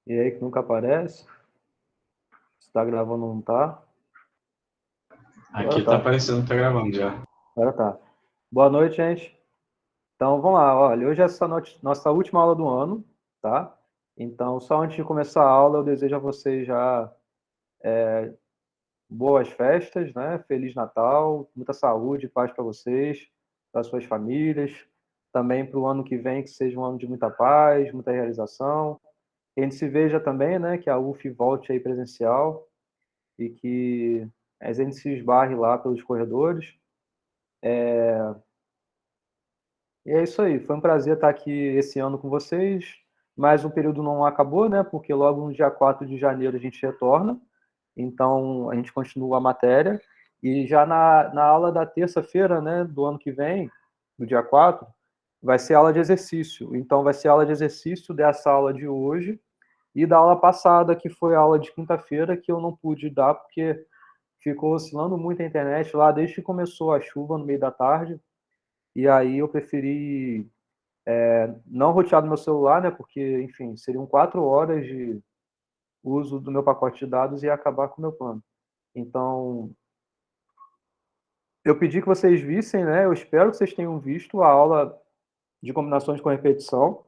E aí, que nunca aparece? Se tá gravando ou não tá? Aqui tá aparecendo que tá gravando já. Agora tá. Boa noite, gente. Então, vamos lá. Olha, hoje é nossa última aula do ano, tá? Então, só antes de começar a aula, eu desejo a vocês já boas festas, né? Feliz Natal, muita saúde e paz para vocês, para suas famílias. Também para o ano que vem, que seja um ano de muita paz, muita realização. Que a gente se veja também, né? Que a UF volte aí presencial e que a gente se esbarre lá pelos corredores. E é isso aí. Foi um prazer estar aqui esse ano com vocês. Mas o período não acabou, né? Porque logo no dia 4 de janeiro a gente retorna. Então a gente continua a matéria. E já na aula da terça-feira, né, do ano que vem, do dia 4, vai ser aula de exercício. Então vai ser aula de exercício dessa aula de hoje e da aula passada, que foi a aula de quinta-feira, que eu não pude dar porque ficou oscilando muito a internet lá desde que começou a chuva no meio da tarde. E aí eu preferi não rotear do meu celular, né? Porque, enfim, seriam 4 horas de uso do meu pacote de dados e ia acabar com o meu plano. Então, eu pedi que vocês vissem, né? Eu espero que vocês tenham visto a aula de combinações com repetição,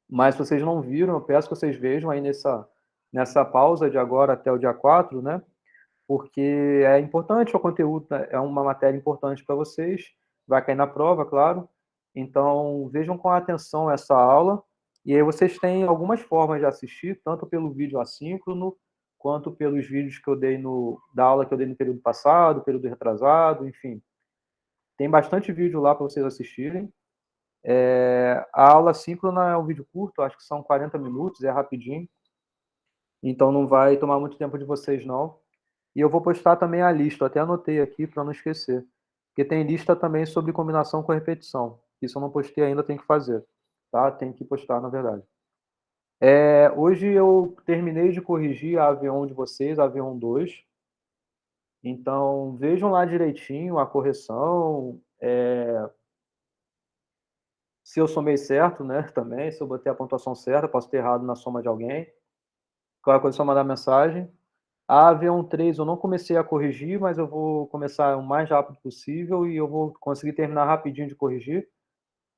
mas se vocês não viram, eu peço que vocês vejam aí nessa pausa de agora até o dia 4, né? Porque é importante o conteúdo, né? É uma matéria importante para vocês, vai cair na prova, claro. Então, vejam com atenção essa aula, e aí vocês têm algumas formas de assistir, tanto pelo vídeo assíncrono, quanto pelos vídeos que eu dei da aula que eu dei no período passado, período retrasado, enfim. Tem bastante vídeo lá para vocês assistirem. A aula assíncrona é um vídeo curto, acho que são 40 minutos, é rapidinho, então não vai tomar muito tempo de vocês, não. E eu vou postar também a lista, eu até anotei aqui para não esquecer. Porque tem lista também sobre combinação com repetição. Isso eu não postei ainda, tem que fazer. Tá? Tem que postar, na verdade. Hoje eu terminei de corrigir a AV1 de vocês, a AV1 2. Então, vejam lá direitinho a correção. Se eu somei certo, né? Também, se eu botei a pontuação certa, posso ter errado na soma de alguém. Qualquer coisa é só mandar mensagem. A AV13 eu não comecei a corrigir, mas eu vou começar o mais rápido possível e eu vou conseguir terminar rapidinho de corrigir,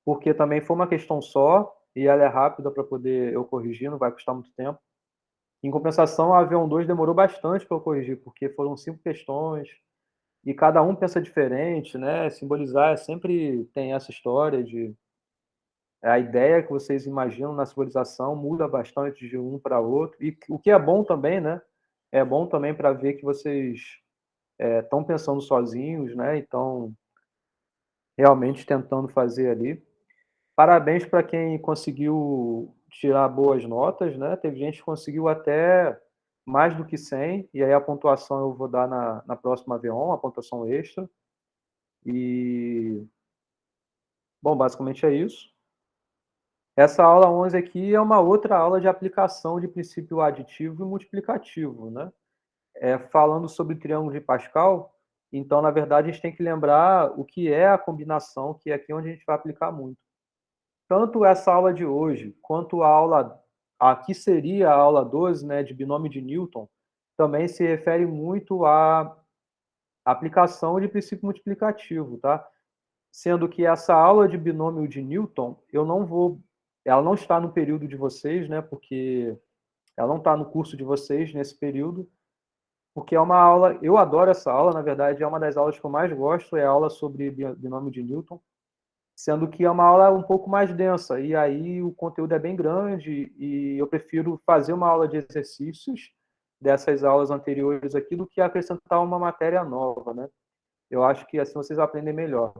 porque também foi uma questão só e ela é rápida para poder eu corrigir, não vai custar muito tempo. Em compensação, a AV12 demorou bastante para eu corrigir, porque foram 5 questões e cada um pensa diferente, né? Simbolizar sempre tem essa história de a ideia que vocês imaginam na simbolização muda bastante de um para outro, e o que é bom também, né? É bom também para ver que vocês estão pensando sozinhos, né? Então, realmente tentando fazer ali. Parabéns para quem conseguiu tirar boas notas, né? Teve gente que conseguiu até mais do que 100, e aí a pontuação eu vou dar na próxima V1, a pontuação extra. E, bom, basicamente é isso. Essa aula 11 aqui é uma outra aula de aplicação de princípio aditivo e multiplicativo, né? Falando sobre triângulo de Pascal, então, na verdade, a gente tem que lembrar o que é a combinação, que é aqui onde a gente vai aplicar muito. Tanto essa aula de hoje, quanto aqui seria a aula 12, né, de binômio de Newton, também se refere muito à aplicação de princípio multiplicativo, tá? Sendo que essa aula de binômio de Newton, ela não está no período de vocês, né, porque ela não está no curso de vocês nesse período, porque é uma aula, eu adoro essa aula, na verdade, é uma das aulas que eu mais gosto, é a aula sobre binômio de Newton, sendo que é uma aula um pouco mais densa, e aí o conteúdo é bem grande, e eu prefiro fazer uma aula de exercícios dessas aulas anteriores aqui do que acrescentar uma matéria nova, né? Eu acho que assim vocês aprendem melhor.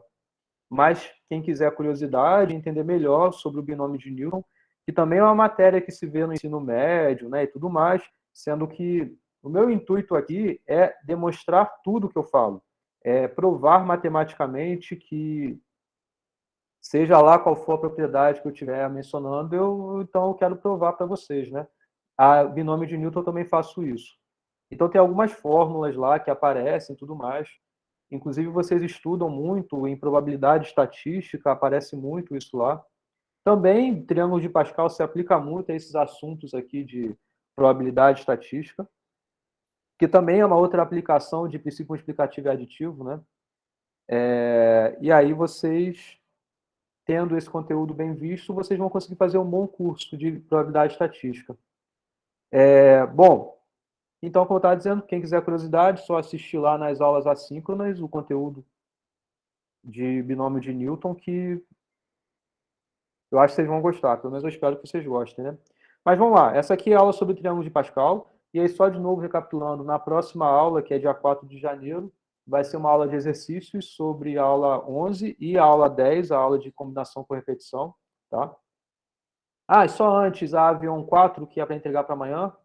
Mas quem quiser curiosidade, entender melhor sobre o binômio de Newton, que também é uma matéria que se vê no ensino médio, né, e tudo mais, sendo que o meu intuito aqui é demonstrar tudo que eu falo, provar matematicamente que seja lá qual for a propriedade que eu estiver mencionando, então eu quero provar para vocês, né? A binômio de Newton eu também faço isso. Então tem algumas fórmulas lá que aparecem e tudo mais. Inclusive vocês estudam muito em probabilidade estatística, aparece muito isso lá. Também, triângulo de Pascal se aplica muito a esses assuntos aqui de probabilidade estatística, que também é uma outra aplicação de princípio multiplicativo e aditivo, né? E aí vocês, tendo esse conteúdo bem visto, vocês vão conseguir fazer um bom curso de probabilidade estatística. Bom, então, como eu estava dizendo, quem quiser curiosidade, só assistir lá nas aulas assíncronas o conteúdo de binômio de Newton, que eu acho que vocês vão gostar, pelo menos eu espero que vocês gostem, né? Mas vamos lá, essa aqui é a aula sobre o triângulo de Pascal, e aí só de novo recapitulando, na próxima aula, que é dia 4 de janeiro, vai ser uma aula de exercícios sobre a aula 11 e a aula 10, a aula de combinação com repetição, tá? E só antes, a Avion 4, que é para entregar para amanhã,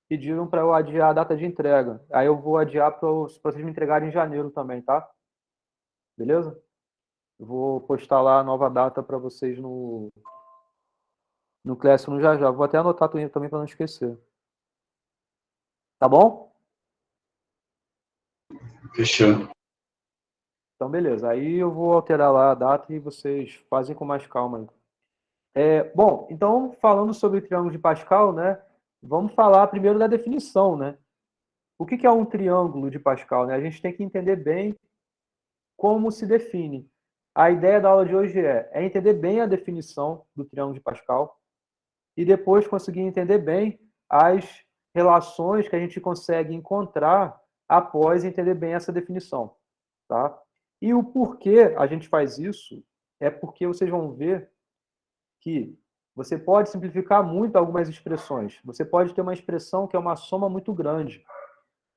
pediram para eu adiar a data de entrega. Aí eu vou adiar para vocês me entregarem em janeiro também, tá? Beleza? Eu vou postar lá a nova data para vocês no Classroom já já. Vou até anotar também para não esquecer. Tá bom? Fechou. Então, beleza. Aí eu vou alterar lá a data e vocês fazem com mais calma. Bom, então, falando sobre o triângulo de Pascal, né? Vamos falar primeiro da definição, né? O que é um triângulo de Pascal, né? A gente tem que entender bem como se define. A ideia da aula de hoje é entender bem a definição do triângulo de Pascal e depois conseguir entender bem as relações que a gente consegue encontrar após entender bem essa definição, tá? E o porquê a gente faz isso é porque vocês vão ver que você pode simplificar muito algumas expressões. Você pode ter uma expressão que é uma soma muito grande.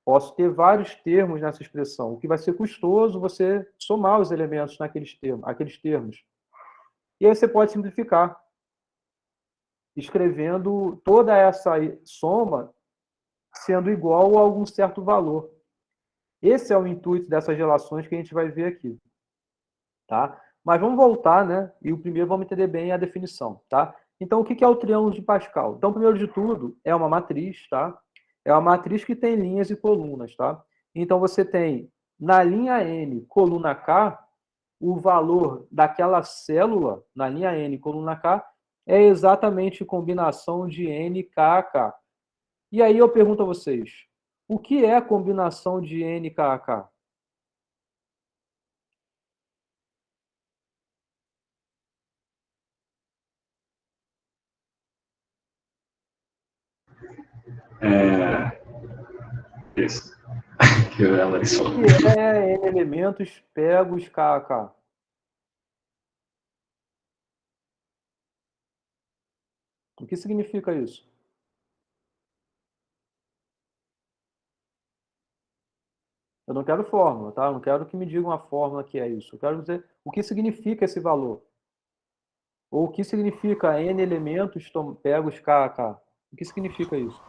Posso ter vários termos nessa expressão, o que vai ser custoso você somar os elementos aqueles termos. E aí você pode simplificar, escrevendo toda essa soma sendo igual a algum certo valor. Esse é o intuito dessas relações que a gente vai ver aqui. Tá? Mas vamos voltar, né? E o primeiro vamos entender bem a definição, tá? Então, o que é o triângulo de Pascal? Então, primeiro de tudo, é uma matriz, tá? É uma matriz que tem linhas e colunas, tá? Então, você tem, na linha N, coluna K, o valor daquela célula, na linha N, coluna K, é exatamente combinação de N, K, K. E aí eu pergunto a vocês, o que é combinação de N, K, K? Isso. Que ela falou. O que é N elementos pegos K a K? O que significa isso? Eu não quero fórmula, tá? Eu não quero que me digam a fórmula que é isso. Eu quero dizer o que significa esse valor. Ou o que significa N elementos pegos K a K? O que significa isso?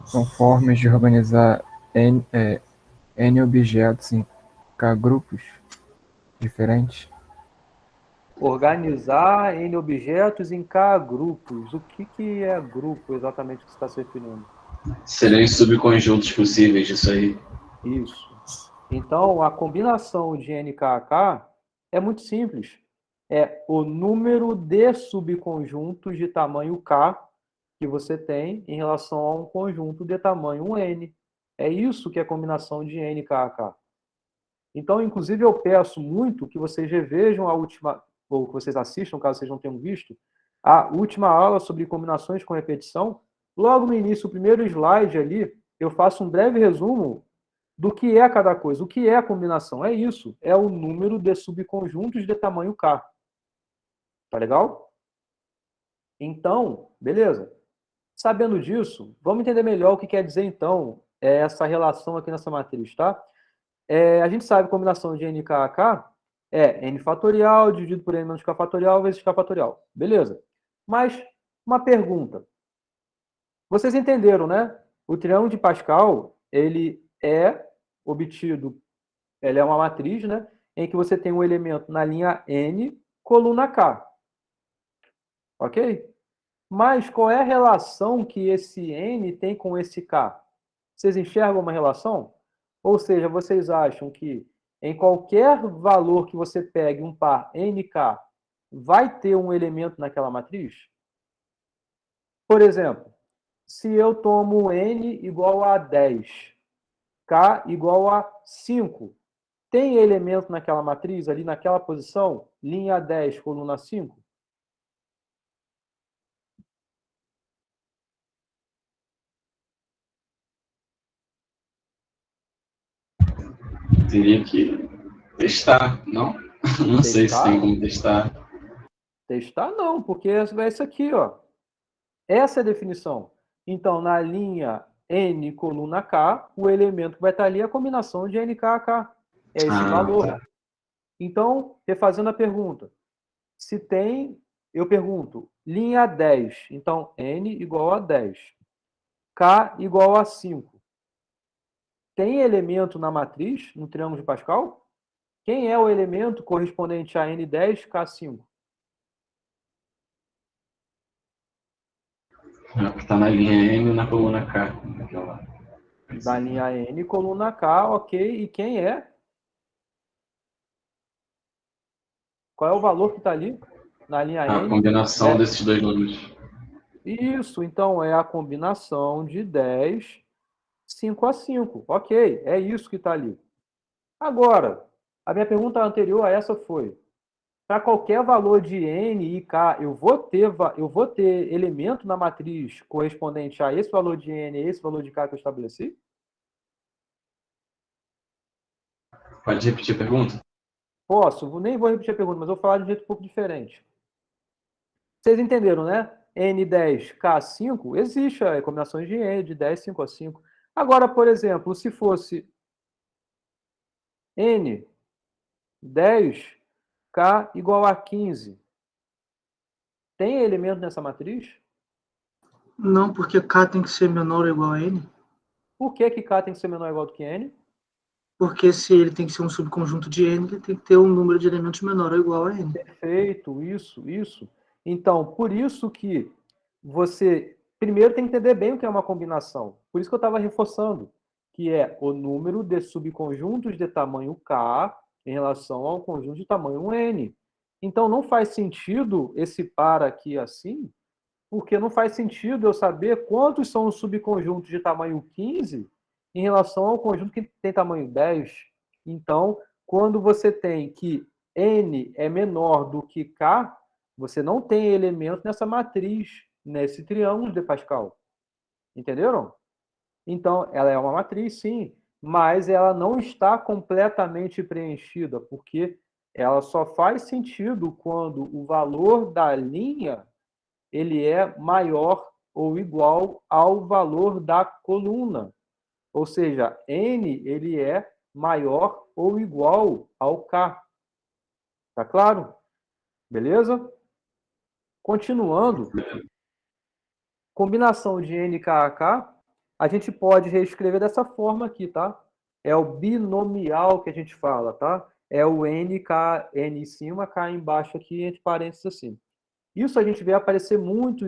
São formas de organizar N objetos em K grupos diferentes. Organizar N objetos em K grupos. O que é grupo exatamente que você está se referindo? Seriam subconjuntos possíveis disso aí. Isso. Então, a combinação de NKK é muito simples. É o número de subconjuntos de tamanho K que você tem em relação a um conjunto de tamanho N. É isso que é a combinação de NKK. Então, inclusive, eu peço muito que vocês revejam a última, ou que vocês assistam, caso vocês não tenham visto, a última aula sobre combinações com repetição. Logo no início, o primeiro slide ali, eu faço um breve resumo do que é cada coisa. O que é a combinação? É isso. É o número de subconjuntos de tamanho K. Tá legal? Então, beleza. Sabendo disso, vamos entender melhor o que quer dizer, então, essa relação aqui nessa matriz, tá? A gente sabe que a combinação de NKK é N fatorial dividido por N menos K fatorial vezes K fatorial. Beleza. Mas, uma pergunta. Vocês entenderam, né? O triângulo de Pascal, ele é obtido, ele é uma matriz, né? Em que você tem um elemento na linha N, coluna K. Ok? Mas qual é a relação que esse N tem com esse K? Vocês enxergam uma relação? Ou seja, vocês acham que em qualquer valor que você pegue um par NK, vai ter um elemento naquela matriz? Por exemplo, se eu tomo N igual a 10, K igual a 5, tem elemento naquela matriz, ali naquela posição? Linha 10, coluna 5? Teria que testar, não? Não sei se tem como testar. Testar não, porque é isso aqui, ó. Essa é a definição. Então, na linha N, coluna K, o elemento que vai estar ali é a combinação de NK a K. É esse valor. Tá. Então, refazendo a pergunta, se tem, eu pergunto, linha 10, então N igual a 10, K igual a 5. Tem elemento na matriz, no triângulo de Pascal? Quem é o elemento correspondente a N10, K5? Está na linha M e na coluna K. Da linha N, coluna K, ok. E quem é? Qual é o valor que está ali na linha N? A combinação desses dois números. Isso, então é a combinação de 10, 5 a 5. Ok, é isso que está ali. Agora, a minha pergunta anterior a essa foi, para qualquer valor de N e K, eu vou ter elemento na matriz correspondente a esse valor de N e esse valor de K que eu estabeleci? Pode repetir a pergunta? Posso, nem vou repetir a pergunta, mas eu vou falar de um jeito um pouco diferente. Vocês entenderam, né? N10, K5, existe a combinação de N, de 10, 5 a 5. Agora, por exemplo, se fosse N, 10, K igual a 15, tem elemento nessa matriz? Não, porque K tem que ser menor ou igual a N. Por que K tem que ser menor ou igual do que N? Porque se ele tem que ser um subconjunto de N, ele tem que ter um número de elementos menor ou igual a N. Perfeito, isso. Então, por isso que você primeiro tem que entender bem o que é uma combinação. Por isso que eu estava reforçando, que é o número de subconjuntos de tamanho K em relação ao conjunto de tamanho N. Então, não faz sentido esse par aqui assim, porque não faz sentido eu saber quantos são os subconjuntos de tamanho 15 em relação ao conjunto que tem tamanho 10. Então, quando você tem que N é menor do que K, você não tem elemento nessa matriz, nesse triângulo de Pascal. Entenderam? Então, ela é uma matriz, sim, mas ela não está completamente preenchida, porque ela só faz sentido quando o valor da linha ele é maior ou igual ao valor da coluna. Ou seja, N ele é maior ou igual ao K. Tá claro? Beleza? Continuando, combinação de N, K, K, a gente pode reescrever dessa forma aqui, tá? É o binomial que a gente fala, tá? É o N, K, N em cima, K embaixo aqui, entre parênteses assim. Isso a gente vê aparecer muito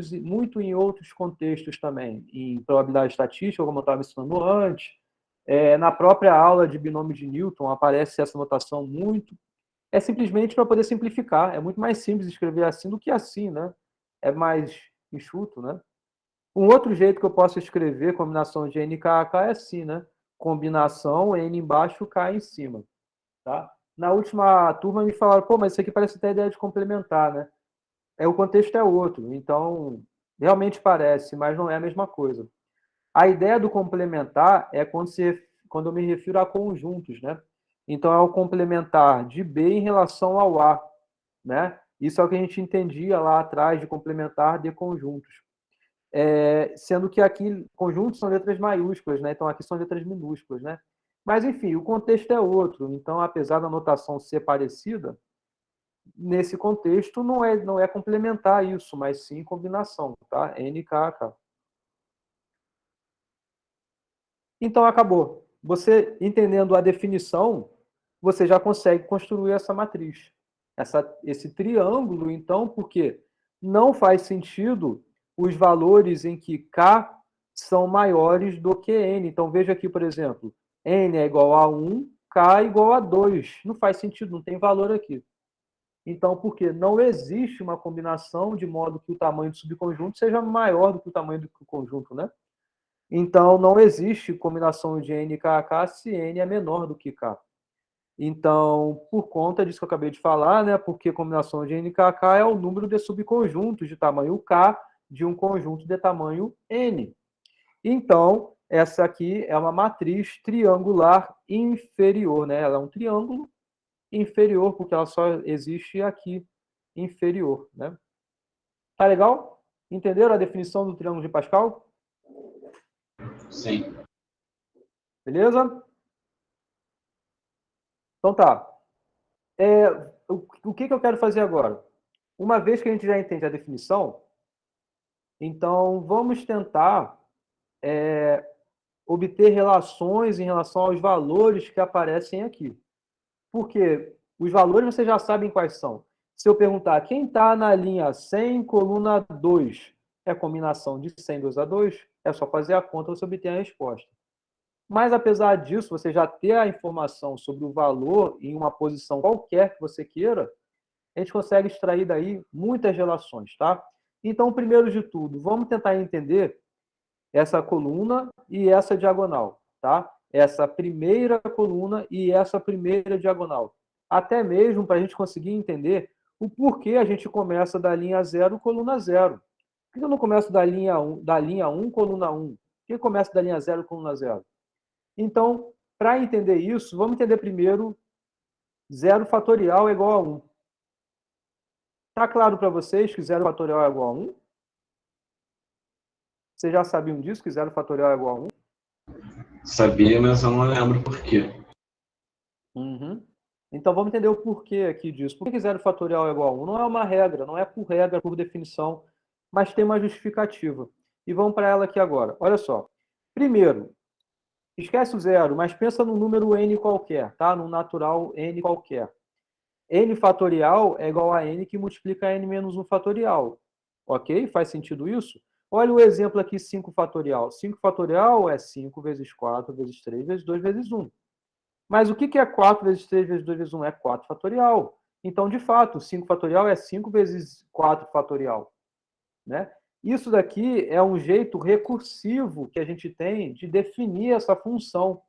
em outros contextos também, em probabilidade estatística, como eu estava ensinando antes. Na própria aula de binômio de Newton aparece essa notação muito. É simplesmente para poder simplificar. É muito mais simples escrever assim do que assim, né? É mais enxuto, né? Um outro jeito que eu posso escrever combinação de N e K é assim, né? Combinação N embaixo, K em cima. Tá? Na última turma me falaram, pô, mas isso aqui parece até a ideia de complementar, né? O contexto é outro, então realmente parece, mas não é a mesma coisa. A ideia do complementar é quando eu me refiro a conjuntos, né? Então é o complementar de B em relação ao A, né? Isso é o que a gente entendia lá atrás de complementar de conjuntos. Sendo que aqui conjuntos são letras maiúsculas, né? Então aqui são letras minúsculas, né? Mas enfim, o contexto é outro. Então, apesar da notação ser parecida, nesse contexto não é complementar isso, mas sim combinação, tá? NKK. Então acabou. Você entendendo a definição, você já consegue construir essa matriz, esse triângulo, então, porque não faz sentido os valores em que K são maiores do que N. Então veja aqui, por exemplo, N é igual a 1, K é igual a 2. Não faz sentido, não tem valor aqui. Então, por quê? Não existe uma combinação de modo que o tamanho do subconjunto seja maior do que o tamanho do conjunto, né? Então, não existe combinação de n e k se n é menor do que k. Então, por conta disso que eu acabei de falar, né? Porque combinação de n e k é o número de subconjuntos de tamanho k de um conjunto de tamanho n. Então, essa aqui é uma matriz triangular inferior, né? Ela é um triângulo inferior, porque ela só existe aqui, inferior, né? Tá legal? Entenderam a definição do triângulo de Pascal? Sim. Beleza? Então tá. O que eu quero fazer agora? Uma vez que a gente já entende a definição, então vamos tentar obter relações em relação aos valores que aparecem aqui. Porque os valores vocês já sabem quais são. Se eu perguntar quem está na linha 100, coluna 2, é a combinação de 100, 2 a 2, é só fazer a conta e você obtém a resposta. Mas, apesar disso, você já ter a informação sobre o valor em uma posição qualquer que você queira, a gente consegue extrair daí muitas relações, tá? Então, primeiro de tudo, vamos tentar entender essa coluna e essa diagonal, tá? Essa primeira coluna e essa primeira diagonal. Até mesmo para a gente conseguir entender o porquê a gente começa da linha 0, coluna 0. Por que eu não começo da linha 1, coluna 1? Por que eu começo da linha 0, coluna 0? Então, para entender isso, vamos entender primeiro 0 fatorial é igual a 1. Está claro para vocês que 0 fatorial é igual a 1? Vocês já sabiam disso, que 0 fatorial é igual a 1? Sabia, mas eu não lembro por quê. Uhum. Então, vamos entender o porquê aqui disso. Por que 0 fatorial é igual a 1? Não é uma regra, não é por regra, por definição, mas tem uma justificativa. E vamos para ela aqui agora. Olha só. Primeiro, esquece o zero, mas pensa num número n qualquer, tá? Num natural n qualquer. N fatorial é igual a n que multiplica n menos 1 fatorial. Ok? Faz sentido isso? Olha o exemplo aqui, 5 fatorial. 5 fatorial é 5 vezes 4 vezes 3 vezes 2 vezes 1. Mas o que é 4 vezes 3 vezes 2 vezes 1? É 4 fatorial. Então, de fato, 5 fatorial é 5 vezes 4 fatorial. Né? Isso daqui é um jeito recursivo que a gente tem de definir essa função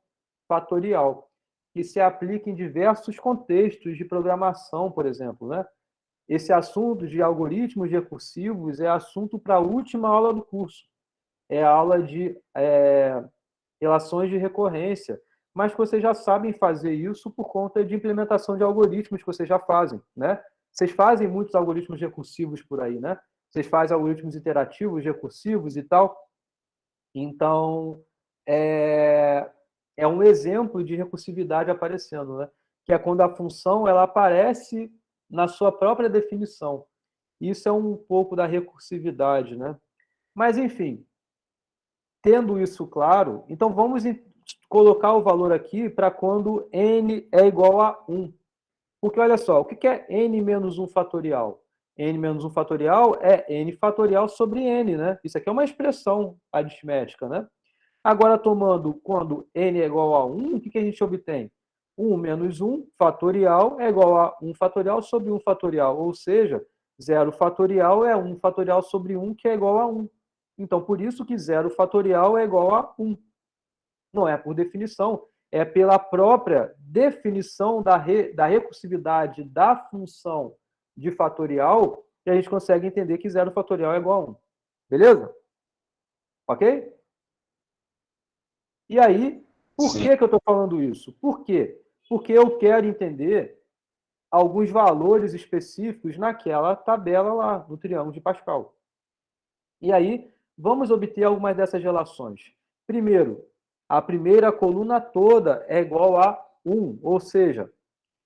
fatorial, que se aplica em diversos contextos de programação, por exemplo. Né? Esse assunto de algoritmos recursivos é assunto para a última aula do curso. É a aula de relações de recorrência. Mas vocês já sabem fazer isso por conta de implementação de algoritmos que vocês já fazem. Né? Vocês fazem muitos algoritmos recursivos por aí, né? Vocês fazem algoritmos interativos, recursivos e tal. Então, é um exemplo de recursividade aparecendo, né? Que é quando a função ela aparece na sua própria definição. Isso é um pouco da recursividade, né? Mas, enfim, tendo isso claro, então vamos colocar o valor aqui para quando n é igual a 1. Porque, olha só, o que é n menos 1 fatorial? N menos 1 fatorial é n fatorial sobre n, né? Isso aqui é uma expressão aritmética, né? Agora, tomando quando n é igual a 1, o que a gente obtém? 1 menos 1 fatorial é igual a 1 fatorial sobre 1 fatorial, ou seja, 0 fatorial é 1 fatorial sobre 1, que é igual a 1. Então, por isso que 0 fatorial é igual a 1. Não é por definição, é pela própria definição da recursividade da função de fatorial que a gente consegue entender que 0 fatorial é igual a 1. Beleza? Ok? E aí, por que eu estou falando isso? Por quê? Porque eu quero entender alguns valores específicos naquela tabela lá, no triângulo de Pascal. E aí, vamos obter algumas dessas relações. Primeiro, a primeira coluna toda é igual a 1, ou seja,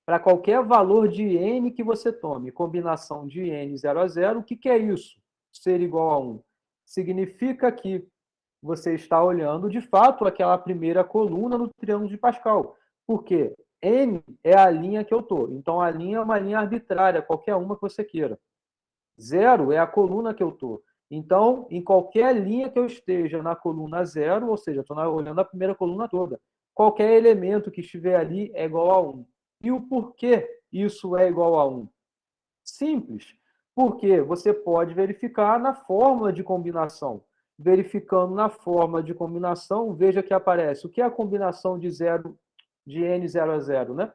para qualquer valor de n que você tome, combinação de n 0 a 0, o que é isso? Ser igual a 1. Significa que você está olhando, de fato, aquela primeira coluna no triângulo de Pascal. Por quê? N é a linha que eu estou. Então, a linha é uma linha arbitrária, qualquer uma que você queira. 0 é a coluna que eu estou. Então, em qualquer linha que eu esteja na coluna 0, ou seja, estou olhando a primeira coluna toda, qualquer elemento que estiver ali é igual a 1. E o porquê isso é igual a 1? Simples. Porque você pode verificar na fórmula de combinação. Verificando na fórmula de combinação, veja que aparece. O que é a combinação de n0 a 0, né?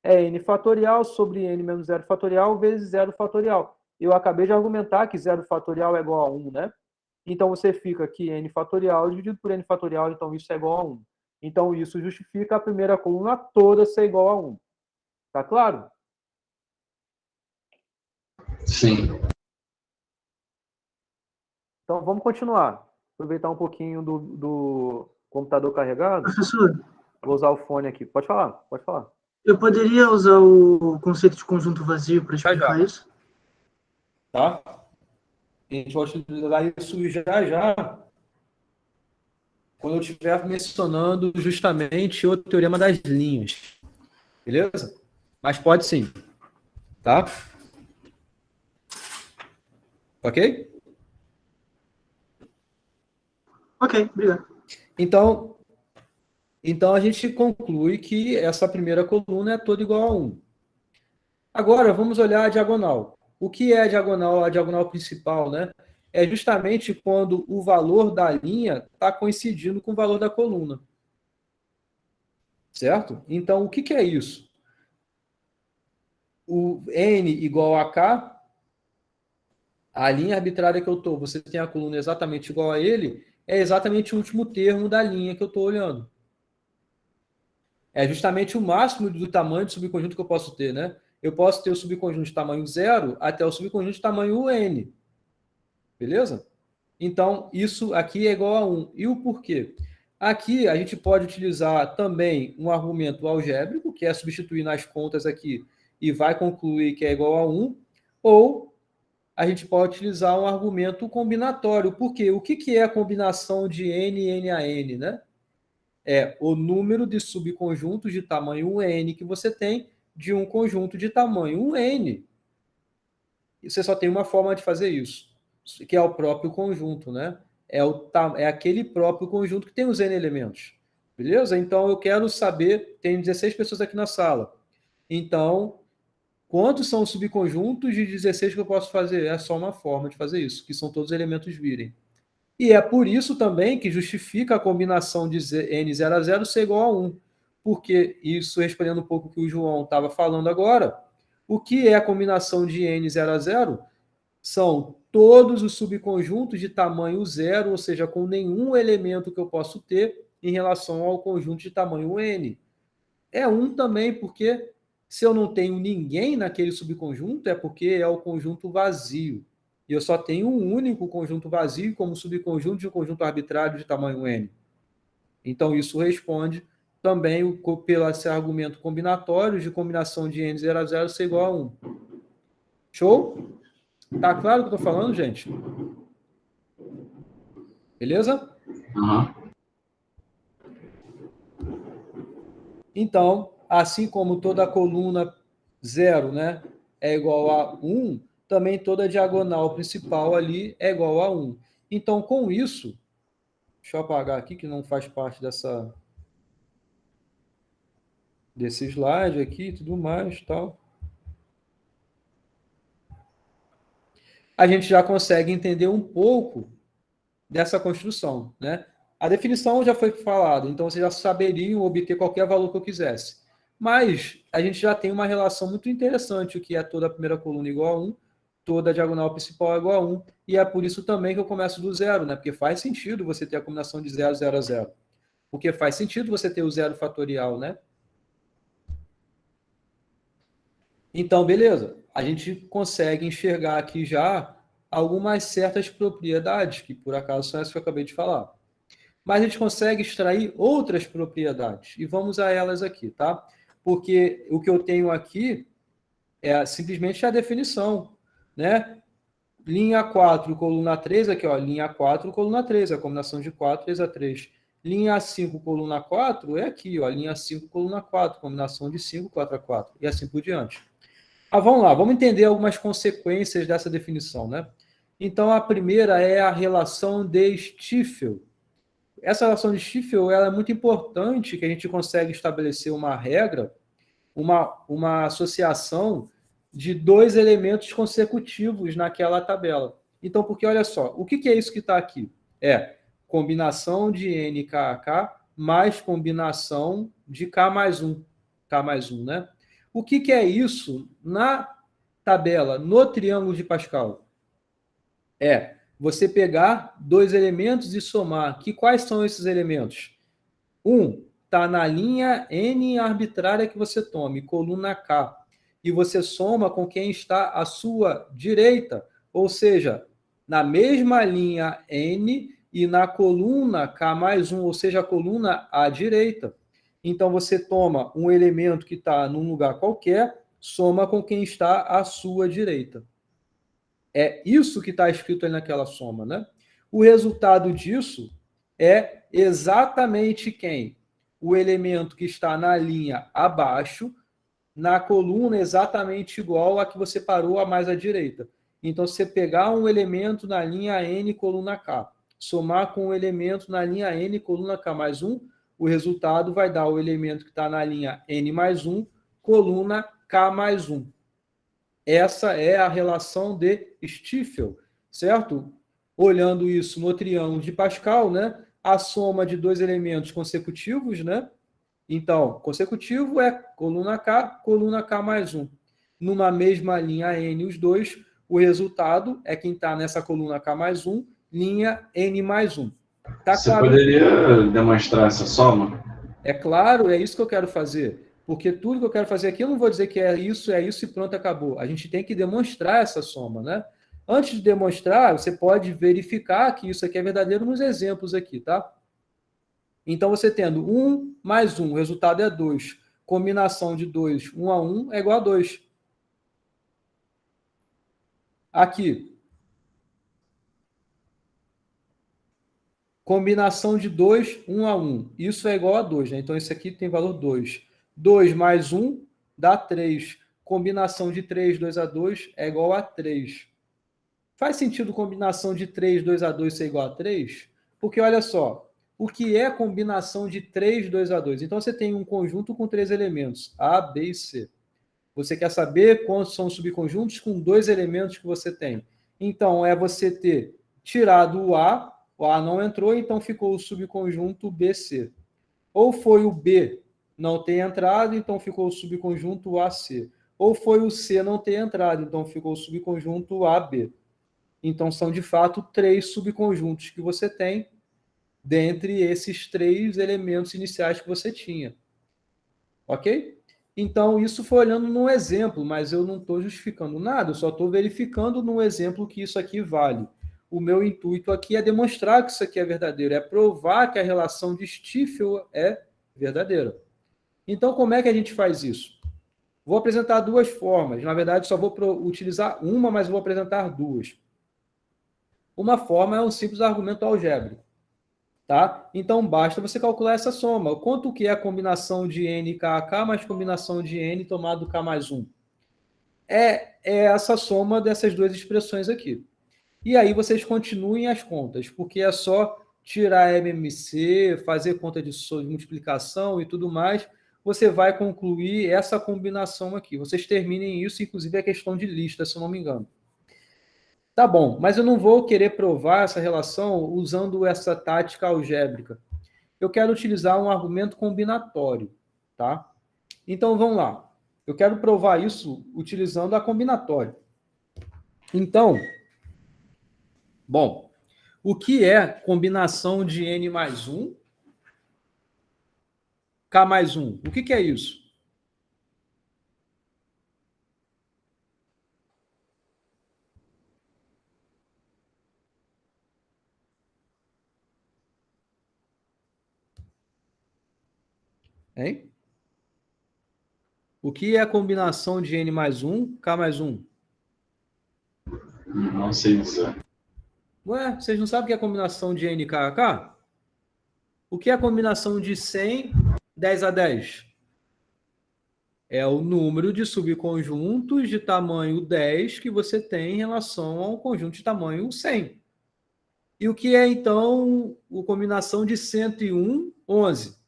É n fatorial sobre n menos 0 fatorial vezes 0 fatorial. Eu acabei de argumentar que 0 fatorial é igual a 1, né? Então, você fica aqui n fatorial dividido por n fatorial, então isso é igual a 1. Então, isso justifica a primeira coluna toda ser igual a 1. Tá claro? Sim. Então, vamos continuar. Aproveitar um pouquinho do computador carregado. Professor, Vou usar o fone aqui. Pode falar, pode falar. eu poderia usar o conceito de conjunto vazio para explicar isso? Tá? A gente vai utilizar isso já, quando eu estiver mencionando justamente o teorema das linhas. Beleza? Mas pode sim. Tá? Ok? Ok, obrigado. Então a gente conclui que essa primeira coluna é toda igual a 1. Agora, vamos olhar a diagonal. O que é a diagonal? A diagonal principal, né? É justamente quando o valor da linha está coincidindo com o valor da coluna. Certo? Então, o que é isso? O n igual a k, a linha arbitrária que eu estou, você tem a coluna exatamente igual a ele, é exatamente o último termo da linha que eu estou olhando. É justamente o máximo do tamanho de subconjunto que eu posso ter, né? Eu posso ter o subconjunto de tamanho 0 até o subconjunto de tamanho n. Beleza? Então, isso aqui é igual a 1. E o porquê? Aqui, a gente pode utilizar também um argumento algébrico, que é substituir nas contas aqui e vai concluir que é igual a 1, ou a gente pode utilizar um argumento combinatório. Por quê? O que é a combinação de n e n a n, né? É o número de subconjuntos de tamanho n que você tem de um conjunto de tamanho n. E você só tem uma forma de fazer isso, que é o próprio conjunto, né? É aquele próprio conjunto que tem os n elementos. Beleza? Então, eu quero saber, tem 16 pessoas aqui na sala. Então, quantos são os subconjuntos de 16 que eu posso fazer? É só uma forma de fazer isso, que são todos os elementos virem. E é por isso também que justifica a combinação de n0 a 0 ser igual a 1. Porque isso, respondendo um pouco o que o João estava falando agora, o que é a combinação de n0 a 0? São todos os subconjuntos de tamanho 0, ou seja, com nenhum elemento que eu posso ter em relação ao conjunto de tamanho n. É 1 também, porque se eu não tenho ninguém naquele subconjunto, é porque é o conjunto vazio. E eu só tenho um único conjunto vazio como subconjunto de um conjunto arbitrário de tamanho n. Então, isso responde também pelo esse argumento combinatório de combinação de n0 a 0 ser igual a 1. Show? Tá claro o que eu estou falando, gente? Beleza? Uhum. Então, assim como toda coluna 0, né, é igual a 1, também toda diagonal principal ali é igual a 1. Então, com isso, deixa eu apagar aqui que não faz parte desse slide aqui e tudo mais, tal. A gente já consegue entender um pouco dessa construção, né? A definição já foi falada, então vocês já saberiam obter qualquer valor que eu quisesse. Mas a gente já tem uma relação muito interessante, o que é toda a primeira coluna igual a 1, toda a diagonal principal é igual a 1, e é por isso também que eu começo do zero, né? Porque faz sentido você ter a combinação de 0, 0 a 0. Porque faz sentido você ter o zero fatorial, né? Então, beleza. A gente consegue enxergar aqui já algumas certas propriedades, que por acaso são essas que eu acabei de falar. Mas a gente consegue extrair outras propriedades. E vamos a elas aqui, tá? Porque o que eu tenho aqui é simplesmente a definição, né? Linha 4, coluna 3, aqui, ó, linha 4, coluna 3, a combinação de 4, 3 a 3. Linha 5, coluna 4, é aqui, ó, linha 5, coluna 4, combinação de 5, 4 a 4, e assim por diante. Vamos lá, vamos entender algumas consequências dessa definição, né? Então, a primeira é a relação de Stiefel. Essa relação de Stiefel ela é muito importante, que a gente consegue estabelecer uma regra, uma associação de 2 elementos consecutivos naquela tabela. Então, porque olha só, o que é isso que está aqui? É combinação de N, K, K, mais combinação de K mais 1. K mais 1, né? O que é isso na tabela, no triângulo de Pascal? É você pegar 2 elementos e somar. Quais são esses elementos? Está na linha N arbitrária que você tome, coluna K. E você soma com quem está à sua direita. Ou seja, na mesma linha N e na coluna K mais 1, ou seja, a coluna à direita. Então, você toma um elemento que está num lugar qualquer, soma com quem está à sua direita. É isso que está escrito aí naquela soma, né? O resultado disso é exatamente quem? O elemento que está na linha abaixo, na coluna exatamente igual a que você parou a mais à direita. Então, se você pegar um elemento na linha N, coluna K, somar com um elemento na linha N, coluna K mais 1, o resultado vai dar o elemento que está na linha N mais 1, coluna K mais 1. Essa é a relação de Stiefel, certo? Olhando isso no triângulo de Pascal, né? A soma de 2 elementos consecutivos, né? Então, consecutivo é coluna K mais 1. Numa mesma linha N, os dois, o resultado é quem está nessa coluna K mais 1, linha N mais 1. Tá Você claro? poderia demonstrar essa soma? É claro, é isso que eu quero fazer. Porque tudo que eu quero fazer aqui, eu não vou dizer que é isso e pronto, acabou. A gente tem que demonstrar essa soma, né? Antes de demonstrar, você pode verificar que isso aqui é verdadeiro nos exemplos aqui, tá? Então, você tendo 1 mais 1, o resultado é 2. Combinação de 2, 1 a 1, é igual a 2. Aqui. Combinação de 2, 1 a 1. Isso é igual a 2, né? Então, esse aqui tem valor 2. 2 mais 1 dá 3. Combinação de 3, 2 a 2 é igual a 3. Faz sentido combinação de 3, 2 a 2 ser igual a 3? Porque, olha só, o que é combinação de 3, 2 a 2? Então, você tem um conjunto com 3 elementos, A, B e C. Você quer saber quantos são os subconjuntos com 2 elementos que você tem. Então, é você ter tirado o A não entrou, então ficou o subconjunto BC. Ou foi o B não ter entrado, então ficou o subconjunto AC. Ou foi o C não ter entrado, então ficou o subconjunto AB. Então, são, de fato, 3 subconjuntos que você tem dentre esses 3 elementos iniciais que você tinha. Ok? Então, isso foi olhando num exemplo, mas eu não estou justificando nada, eu só estou verificando num exemplo que isso aqui vale. O meu intuito aqui é demonstrar que isso aqui é verdadeiro, é provar que a relação de Stiefel é verdadeira. Então, como é que a gente faz isso? Vou apresentar 2 formas. Na verdade, só vou utilizar uma, mas vou apresentar 2. Uma forma é um simples argumento algébrico. Tá? Então, basta você calcular essa soma. Quanto que é a combinação de N e K mais combinação de N tomado K mais 1? É essa soma dessas 2 expressões aqui. E aí vocês continuem as contas, porque é só tirar MMC, fazer conta de multiplicação e tudo mais, você vai concluir essa combinação aqui. Vocês terminem isso, inclusive a questão de lista, se eu não me engano. Tá bom, mas eu não vou querer provar essa relação usando essa tática algébrica. Eu quero utilizar um argumento combinatório, tá? Então, vamos lá. Eu quero provar isso utilizando a combinatória. Então, bom, o que é combinação de N mais 1, K mais 1? O que é isso? Hein? O que é a combinação de N mais 1, K mais 1? Não sei dizer. Ué, vocês não sabem o que é a combinação de N e K a K? O que é a combinação de 100, 10 a 10? É o número de subconjuntos de tamanho 10 que você tem em relação ao conjunto de tamanho 100. E o que é, então, a combinação de 101, 11?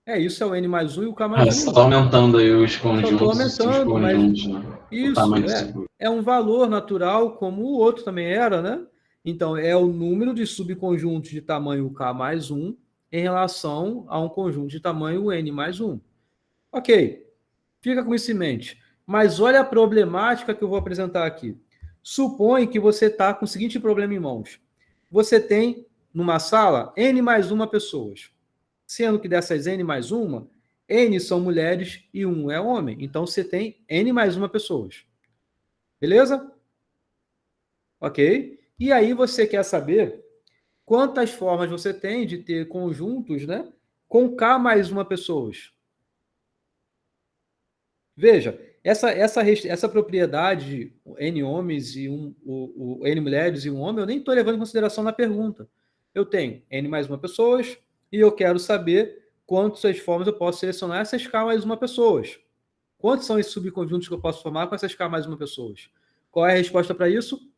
Isso é o N mais 1 e o K mais 1. Só está aumentando aí os conjuntos. Só estou aumentando, mas né? Isso, é um valor natural como o outro também era, né? Então, é o número de subconjuntos de tamanho K mais 1 em relação a um conjunto de tamanho N mais 1. Ok, fica com isso em mente. Mas olha a problemática que eu vou apresentar aqui. Supõe que você está com o seguinte problema em mãos. Você tem, numa sala, N mais 1 pessoas. Sendo que dessas N mais 1, N são mulheres e 1 é homem. Então, você tem N mais 1 pessoas. Beleza? Ok? E aí você quer saber quantas formas você tem de ter conjuntos, né, com K mais 1 pessoas. Veja, essa propriedade de N homens e o N mulheres e 1 homem, eu nem estou levando em consideração na pergunta. Eu tenho N mais 1 pessoas e eu quero saber quantas formas eu posso selecionar essas K mais 1 pessoas. Quantos são esses subconjuntos que eu posso formar com essas K mais 1 pessoas? Qual é a resposta para isso?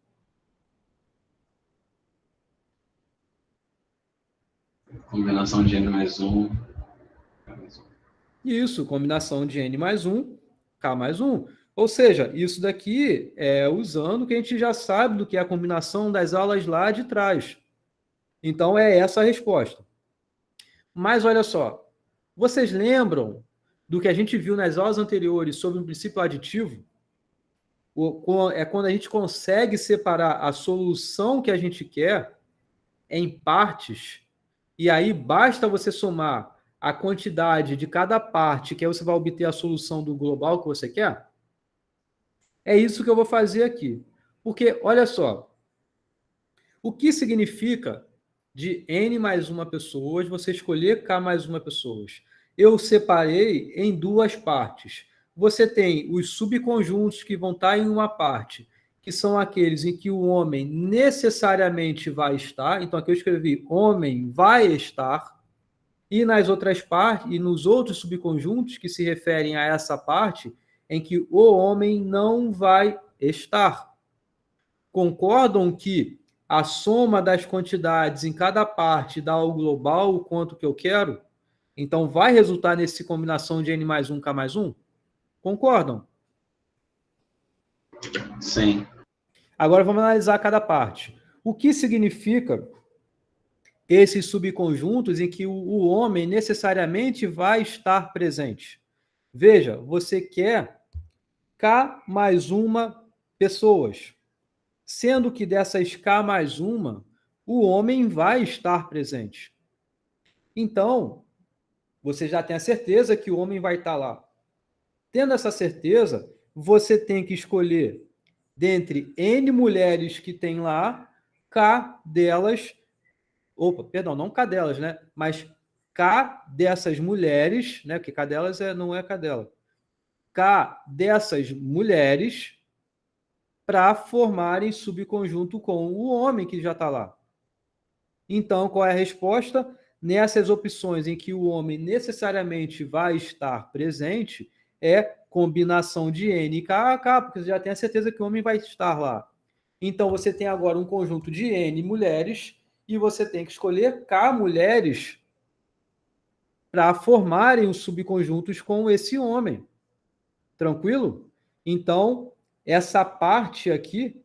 Combinação de N mais 1. Isso, combinação de N mais 1, K mais 1. Ou seja, isso daqui é usando o que a gente já sabe do que é a combinação das aulas lá de trás. Então, é essa a resposta. Mas olha só, vocês lembram do que a gente viu nas aulas anteriores sobre o princípio aditivo? É quando a gente consegue separar a solução que a gente quer em partes, e aí basta você somar a quantidade de cada parte, que aí você vai obter a solução do global que você quer? É isso que eu vou fazer aqui. Porque, olha só, o que significa de N mais 1 pessoas você escolher K mais 1 pessoas? Eu separei em duas partes. Você tem os subconjuntos que vão estar em uma parte, que são aqueles em que o homem necessariamente vai estar. Então, aqui eu escrevi homem vai estar. E nas outras partes, e nos outros subconjuntos que se referem a essa parte, em que o homem não vai estar. Concordam que a soma das quantidades em cada parte dá ao global o quanto que eu quero? Então, vai resultar nessa combinação de N mais 1, K mais 1? Concordam? Sim. Agora, vamos analisar cada parte. O que significa esses subconjuntos em que o homem necessariamente vai estar presente? Veja, você quer K mais 1 pessoas, sendo que dessas K mais 1, o homem vai estar presente. Então, você já tem a certeza que o homem vai estar lá. Tendo essa certeza, você tem que escolher dentre N mulheres que tem lá, K delas, não K delas, né? Mas K dessas mulheres, né? Porque K delas não é K dela. K dessas mulheres para formarem subconjunto com o homem que já está lá. Então, qual é a resposta? Nessas opções em que o homem necessariamente vai estar presente, é combinação de N e K, porque você já tem a certeza que o homem vai estar lá. Então, você tem agora um conjunto de N mulheres e você tem que escolher K mulheres para formarem os subconjuntos com esse homem. Tranquilo? Então, essa parte aqui,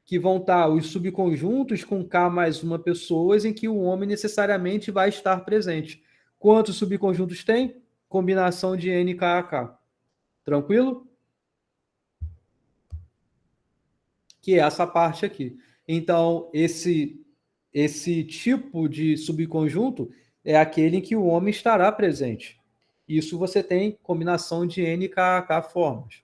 que vão estar os subconjuntos com K mais 1 pessoas em que o homem necessariamente vai estar presente. Quantos subconjuntos tem? Combinação de N, K a K. Tranquilo? Que é essa parte aqui. Então, esse tipo de subconjunto é aquele em que o homem estará presente. Isso você tem combinação de N, K a K formas.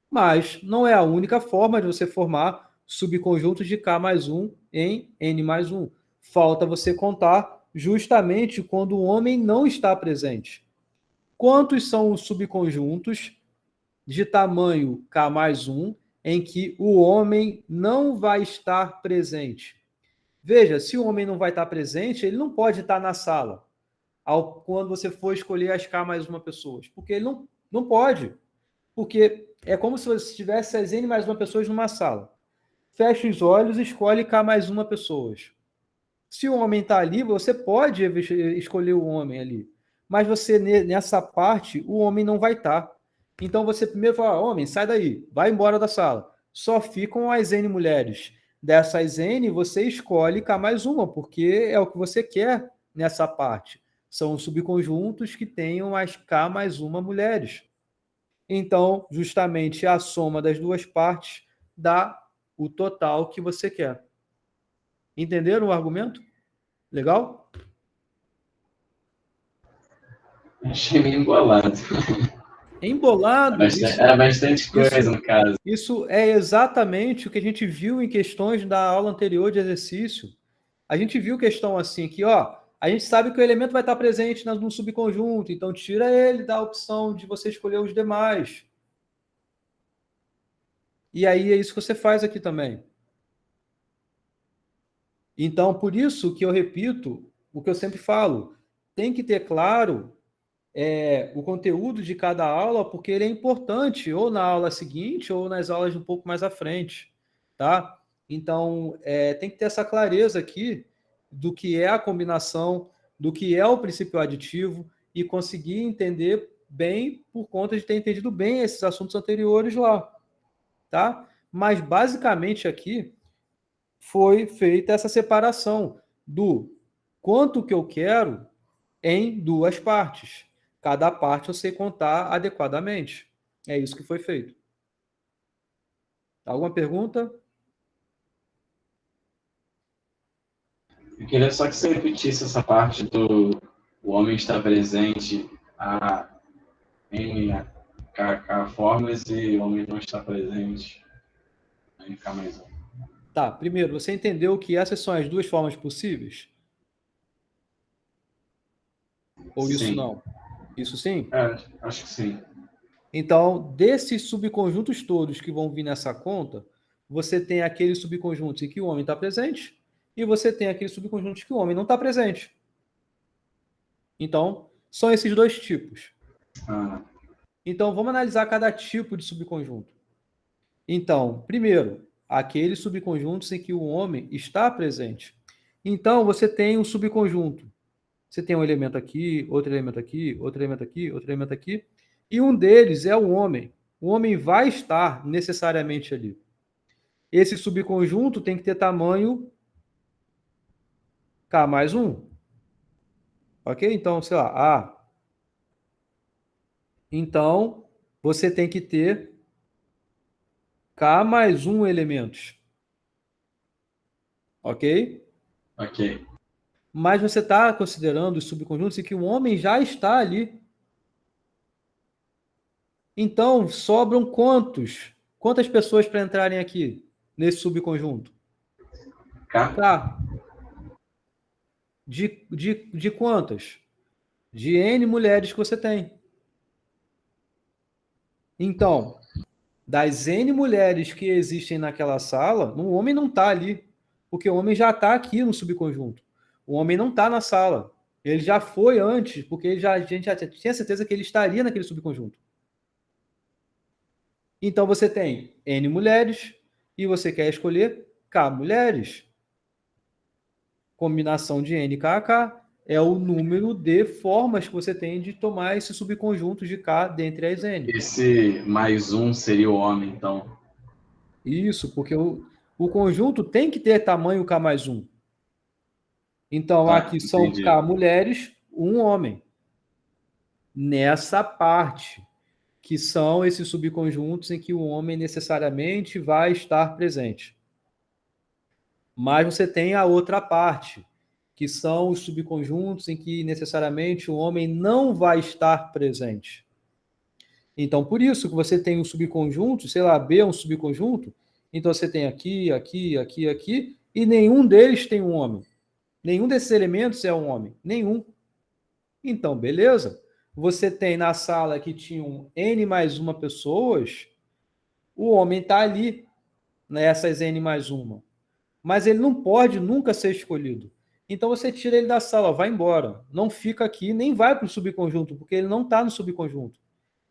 Mas não é a única forma de você formar subconjuntos de K mais 1 em N mais 1. Falta você contar justamente quando o homem não está presente. Quantos são os subconjuntos de tamanho K mais 1 em que o homem não vai estar presente? Veja, se o homem não vai estar presente, ele não pode estar na sala quando você for escolher as K mais 1 pessoas, porque ele não pode. Porque é como se você tivesse as N mais 1 pessoas numa sala. Fecha os olhos e escolhe K mais 1 pessoas. Se o homem está ali, você pode escolher o homem ali. mas você, nessa parte, o homem não vai estar. Então você primeiro fala, homem, sai daí, vai embora da sala. Só ficam as N mulheres. Dessas N, você escolhe K mais uma, porque é o que você quer nessa parte. São subconjuntos que tenham as K mais uma mulheres. Então, justamente a soma das duas partes dá o total que você quer. Entenderam o argumento? Legal? Achei meio embolado. Embolado. Era bastante coisa, no caso. Isso é exatamente o que a gente viu em questões da aula anterior de exercício. A gente viu questão assim, que ó, a gente sabe que o elemento vai estar presente no subconjunto, então tira ele da opção de você escolher os demais. E aí é isso que você faz aqui também. Então, por isso que eu repito o que eu sempre falo, tem que ter claro o conteúdo de cada aula, porque ele é importante, ou na aula seguinte, ou nas aulas um pouco mais à frente, tá? Então, tem que ter essa clareza aqui do que é a combinação, do que é o princípio aditivo, e conseguir entender bem por conta de ter entendido bem esses assuntos anteriores lá, tá? Mas, basicamente, aqui foi feita essa separação do quanto que eu quero em duas partes. Cada parte eu sei contar adequadamente. É isso que foi feito. Alguma pergunta? Eu queria só que você repetisse essa parte do o homem estar presente em K formas e o homem não está presente em K mais um. Tá, primeiro, você entendeu que essas são as duas formas possíveis? Ou Sim. isso não? Isso sim? Acho que sim. Então, desses subconjuntos todos que vão vir nessa conta, você tem aqueles subconjuntos em que o homem está presente e você tem aqueles subconjuntos que o homem não está presente. Então, são esses dois tipos. Então, vamos analisar cada tipo de subconjunto. Então, primeiro, aqueles subconjuntos em que o homem está presente. Então, você tem um subconjunto. Você tem um elemento aqui, outro elemento aqui, outro elemento aqui, outro elemento aqui, e um deles é o homem. O homem vai estar necessariamente ali. Esse subconjunto tem que ter tamanho K mais 1. Ok? Então, sei lá, A. Então, você tem que ter K mais 1 elementos. Ok? Ok. Mas você está considerando os subconjuntos em que o homem já está ali. Então, sobram quantos? Quantas pessoas para entrarem aqui nesse subconjunto? K? De quantas? De N mulheres que você tem. Então, das N mulheres que existem naquela sala, o homem não está ali, porque o homem já está aqui no subconjunto. O homem não está na sala. Ele já foi antes, porque a gente já tinha certeza que ele estaria naquele subconjunto. Então, você tem N mulheres e você quer escolher K mulheres. Combinação de N e K a K é o número de formas que você tem de tomar esse subconjunto de K dentre as N. Esse mais um seria o homem, então. Isso, porque o conjunto tem que ter tamanho K mais 1. Então, Tá, aqui são entendi. K mulheres, um homem. Nessa parte, que são esses subconjuntos em que o homem necessariamente vai estar presente. Mas você tem a outra parte, que são os subconjuntos em que necessariamente o homem não vai estar presente. Então, por isso que você tem um subconjunto, sei lá, B é um subconjunto, então você tem aqui, aqui, aqui, aqui, e nenhum deles tem um homem. Nenhum desses elementos é um homem. Nenhum. Então, beleza. Você tem na sala que tinham N mais uma pessoas, o homem está ali, nessas N mais uma. Mas ele não pode nunca ser escolhido. Então você tira ele da sala, vai embora. Não fica aqui, nem vai para o subconjunto, porque ele não está no subconjunto.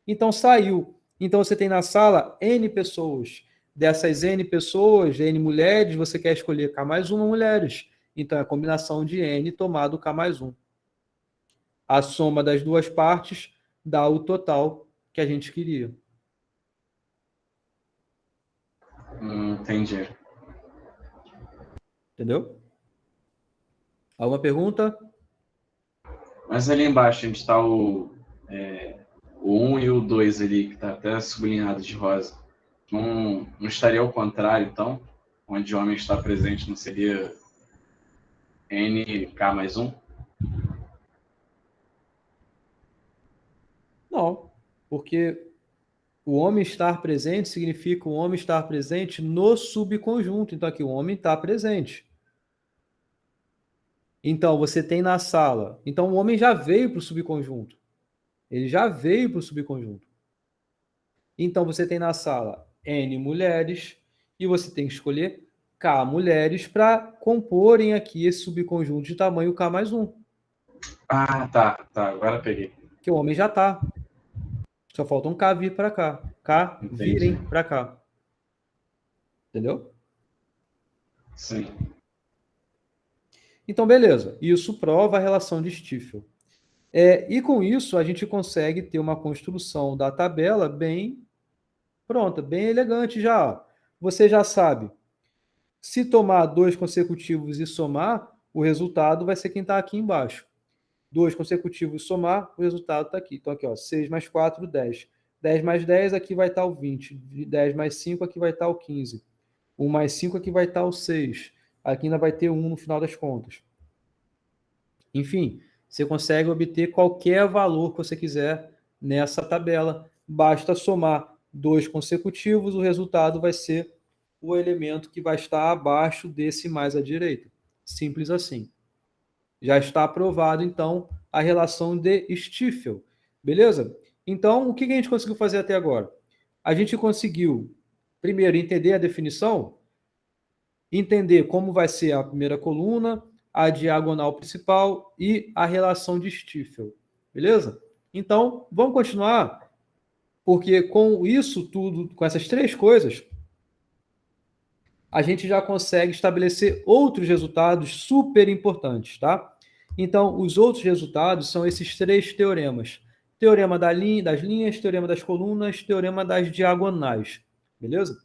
Então saiu. Então você tem na sala N pessoas. Dessas N pessoas, N mulheres, você quer escolher K mais uma mulheres. Então é a combinação de N tomado K mais 1. A soma das duas partes dá o total que a gente queria. Entendi. Entendeu? Alguma pergunta? Mas ali embaixo, onde está o 1 e o 2 ali, que está até sublinhado de rosa. Não estaria ao contrário, então? Onde o homem está presente não seria NK mais 1? Não, porque o homem estar presente significa o homem estar presente no subconjunto. Então, aqui o homem está presente. Então, você tem na sala. Então, o homem já veio para o subconjunto. Ele já veio para o subconjunto. Então, você tem na sala N mulheres e você tem que escolher K mulheres para comporem aqui esse subconjunto de tamanho K mais 1. Ah, tá. Agora peguei. Que o homem já está. Só falta um K vir para cá. K Entendi. virem para cá. Entendeu? Sim. Então, beleza. Isso prova a relação de Stiefel. E com isso, a gente consegue ter uma construção da tabela bem pronta, bem elegante já. Você já sabe. Se tomar 2 consecutivos e somar, o resultado vai ser quem está aqui embaixo. 2 consecutivos e somar, o resultado está aqui. Então, aqui, ó, 6 mais 4, 10. 10 mais 10, aqui vai estar o 20. 10 mais 5, aqui vai estar o 15. 1 mais 5, aqui vai estar o 6. Aqui ainda vai ter 1 no final das contas. Enfim, você consegue obter qualquer valor que você quiser nessa tabela. Basta somar 2 consecutivos, o resultado vai ser o elemento que vai estar abaixo desse mais à direita. Simples assim. Já está aprovado, então, a relação de Stiefel. Beleza? Então, o que a gente conseguiu fazer até agora? A gente conseguiu, primeiro, entender a definição, entender como vai ser a primeira coluna, a diagonal principal e a relação de Stiefel. Beleza? Então, vamos continuar, porque com isso tudo, com essas 3 coisas, a gente já consegue estabelecer outros resultados super importantes, tá? Então, os outros resultados são esses 3 teoremas. Teorema das linhas, teorema das colunas, teorema das diagonais. Beleza?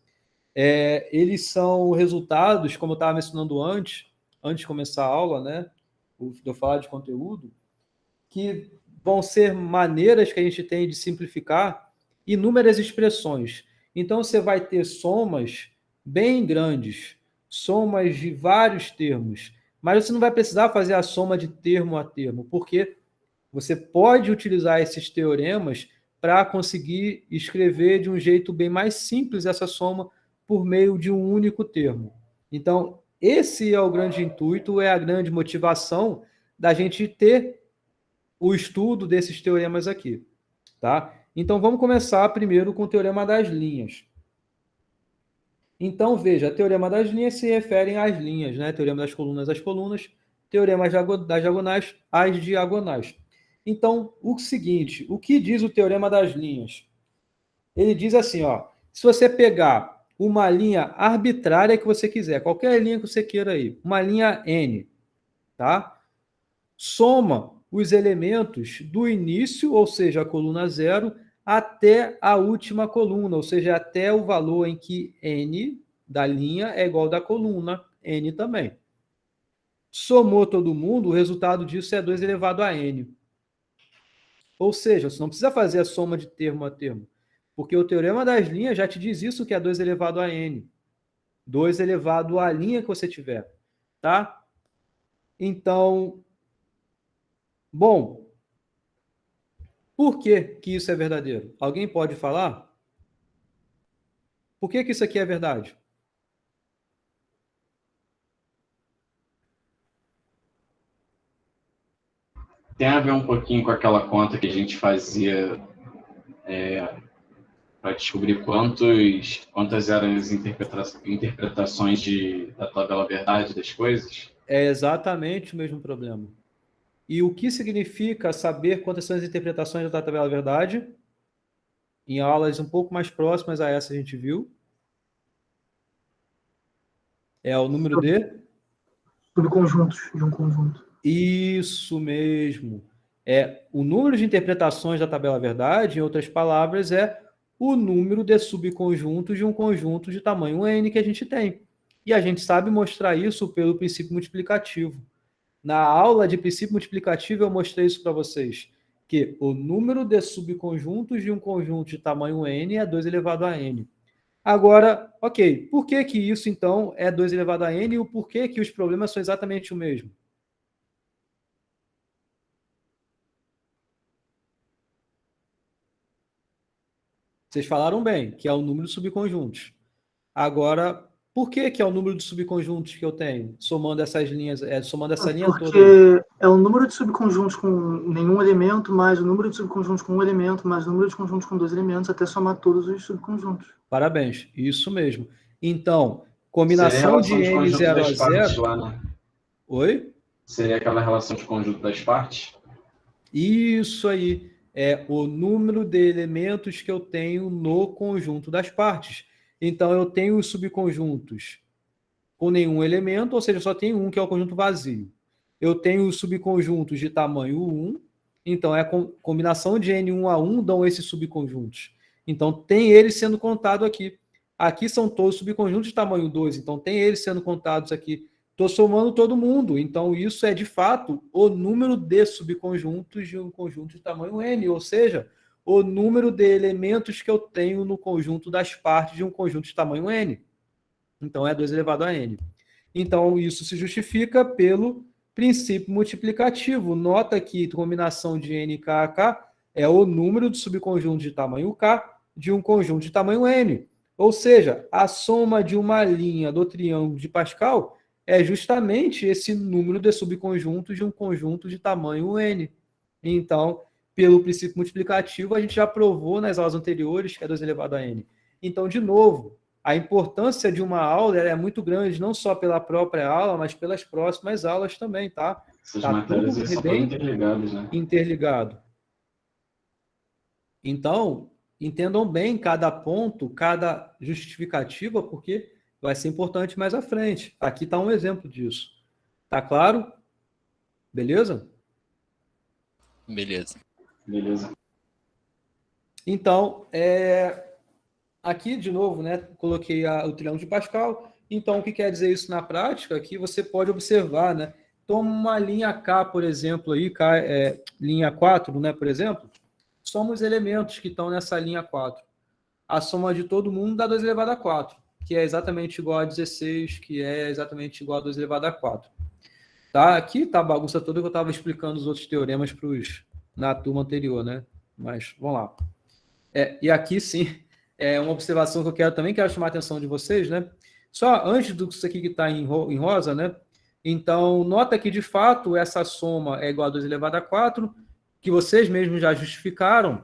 Eles são resultados, como eu estava mencionando antes de começar a aula, né? De eu falar de conteúdo, que vão ser maneiras que a gente tem de simplificar inúmeras expressões. Então, você vai ter somas bem grandes, somas de vários termos, mas você não vai precisar fazer a soma de termo a termo, porque você pode utilizar esses teoremas para conseguir escrever de um jeito bem mais simples essa soma por meio de um único termo. Então, esse é o grande intuito, é a grande motivação da gente ter o estudo desses teoremas aqui, tá? Então, vamos começar primeiro com o teorema das linhas. Então, veja, o teorema das linhas se referem às linhas, né? Teorema das colunas às colunas, teorema das diagonais às diagonais. Então, o seguinte, o que diz o teorema das linhas? Ele diz assim, ó, se você pegar uma linha arbitrária que você quiser, qualquer linha que você queira aí, uma linha N, tá? Soma os elementos do início, ou seja, a coluna 0, até a última coluna, ou seja, até o valor em que N da linha é igual da coluna N também. Somou todo mundo, o resultado disso é 2 elevado a N. Ou seja, você não precisa fazer a soma de termo a termo, porque o teorema das linhas já te diz isso, que é 2 elevado a N. 2 elevado à linha que você tiver, tá? Então, bom, por que isso é verdadeiro? Alguém pode falar? Por que isso aqui é verdade? Tem a ver um pouquinho com aquela conta que a gente fazia para descobrir quantas eram as interpretações da tabela verdade das coisas? É exatamente o mesmo problema. E o que significa saber quantas são as interpretações da tabela verdade? Em aulas um pouco mais próximas a essa a gente viu. É o número de Subconjuntos de um conjunto. Isso mesmo. O número de interpretações da tabela verdade, em outras palavras, é o número de subconjuntos de um conjunto de tamanho n que a gente tem. E a gente sabe mostrar isso pelo princípio multiplicativo. Na aula de princípio multiplicativo, eu mostrei isso para vocês, que o número de subconjuntos de um conjunto de tamanho n é 2 elevado a n. Agora, ok, por que que isso, então, é 2 elevado a n e o porquê que os problemas são exatamente o mesmo? Vocês falaram bem, que é o número de subconjuntos. Agora, por que que é o número de subconjuntos que eu tenho, somando essas linhas, somando essa linha toda aí? Porque é o número de subconjuntos com nenhum elemento, mais o número de subconjuntos com um elemento, mais o número de conjuntos com 2 elementos, até somar todos os subconjuntos. Parabéns, isso mesmo. Então, Seria a combinação relação de de n conjunto 0 a das partes 0... lá, né? Oi? Seria aquela relação de conjunto das partes? Isso aí. É o número de elementos que eu tenho no conjunto das partes. Então, eu tenho os subconjuntos com nenhum elemento, ou seja, só tem um, que é o conjunto vazio. Eu tenho os subconjuntos de tamanho 1, então é a combinação de n1 a 1 dão esses subconjuntos. Então, tem eles sendo contado aqui. Aqui são todos subconjuntos de tamanho 2, então tem eles sendo contados aqui. Estou somando todo mundo, então isso é de fato o número de subconjuntos de um conjunto de tamanho n, ou seja, o número de elementos que eu tenho no conjunto das partes de um conjunto de tamanho n. Então é 2 elevado a n. Então isso se justifica pelo princípio multiplicativo. Nota que a combinação de n, k a k é o número de subconjuntos de tamanho k de um conjunto de tamanho n. Ou seja, a soma de uma linha do triângulo de Pascal é justamente esse número de subconjuntos de um conjunto de tamanho n. Então, pelo princípio multiplicativo, a gente já provou nas aulas anteriores que é 2 elevado a n. Então, de novo, a importância de uma aula é muito grande, não só pela própria aula, mas pelas próximas aulas também, tá? Essas Tá matérias tudo são bem interligadas, né? interligado. Então, entendam bem cada ponto, cada justificativa, porque vai ser importante mais à frente. Aqui está um exemplo disso. Tá claro? Beleza? Beleza. Beleza. Então, aqui, de novo, né, coloquei o triângulo de Pascal. Então, o que quer dizer isso na prática? Que você pode observar, né? Toma uma linha K, por exemplo, aí, K, linha 4, né, por exemplo. Somos elementos que estão nessa linha 4. A soma de todo mundo dá 2 elevado a 4, que é exatamente igual a 16, que é exatamente igual a 2 elevado a 4. Tá? Aqui tá a bagunça toda que eu estava explicando os outros teoremas na turma anterior, né? Mas, vamos lá. E aqui, sim, é uma observação que eu quero chamar a atenção de vocês, né? Só antes disso aqui que está em rosa, né? Então, nota que, de fato, essa soma é igual a 2 elevado a 4, que vocês mesmos já justificaram,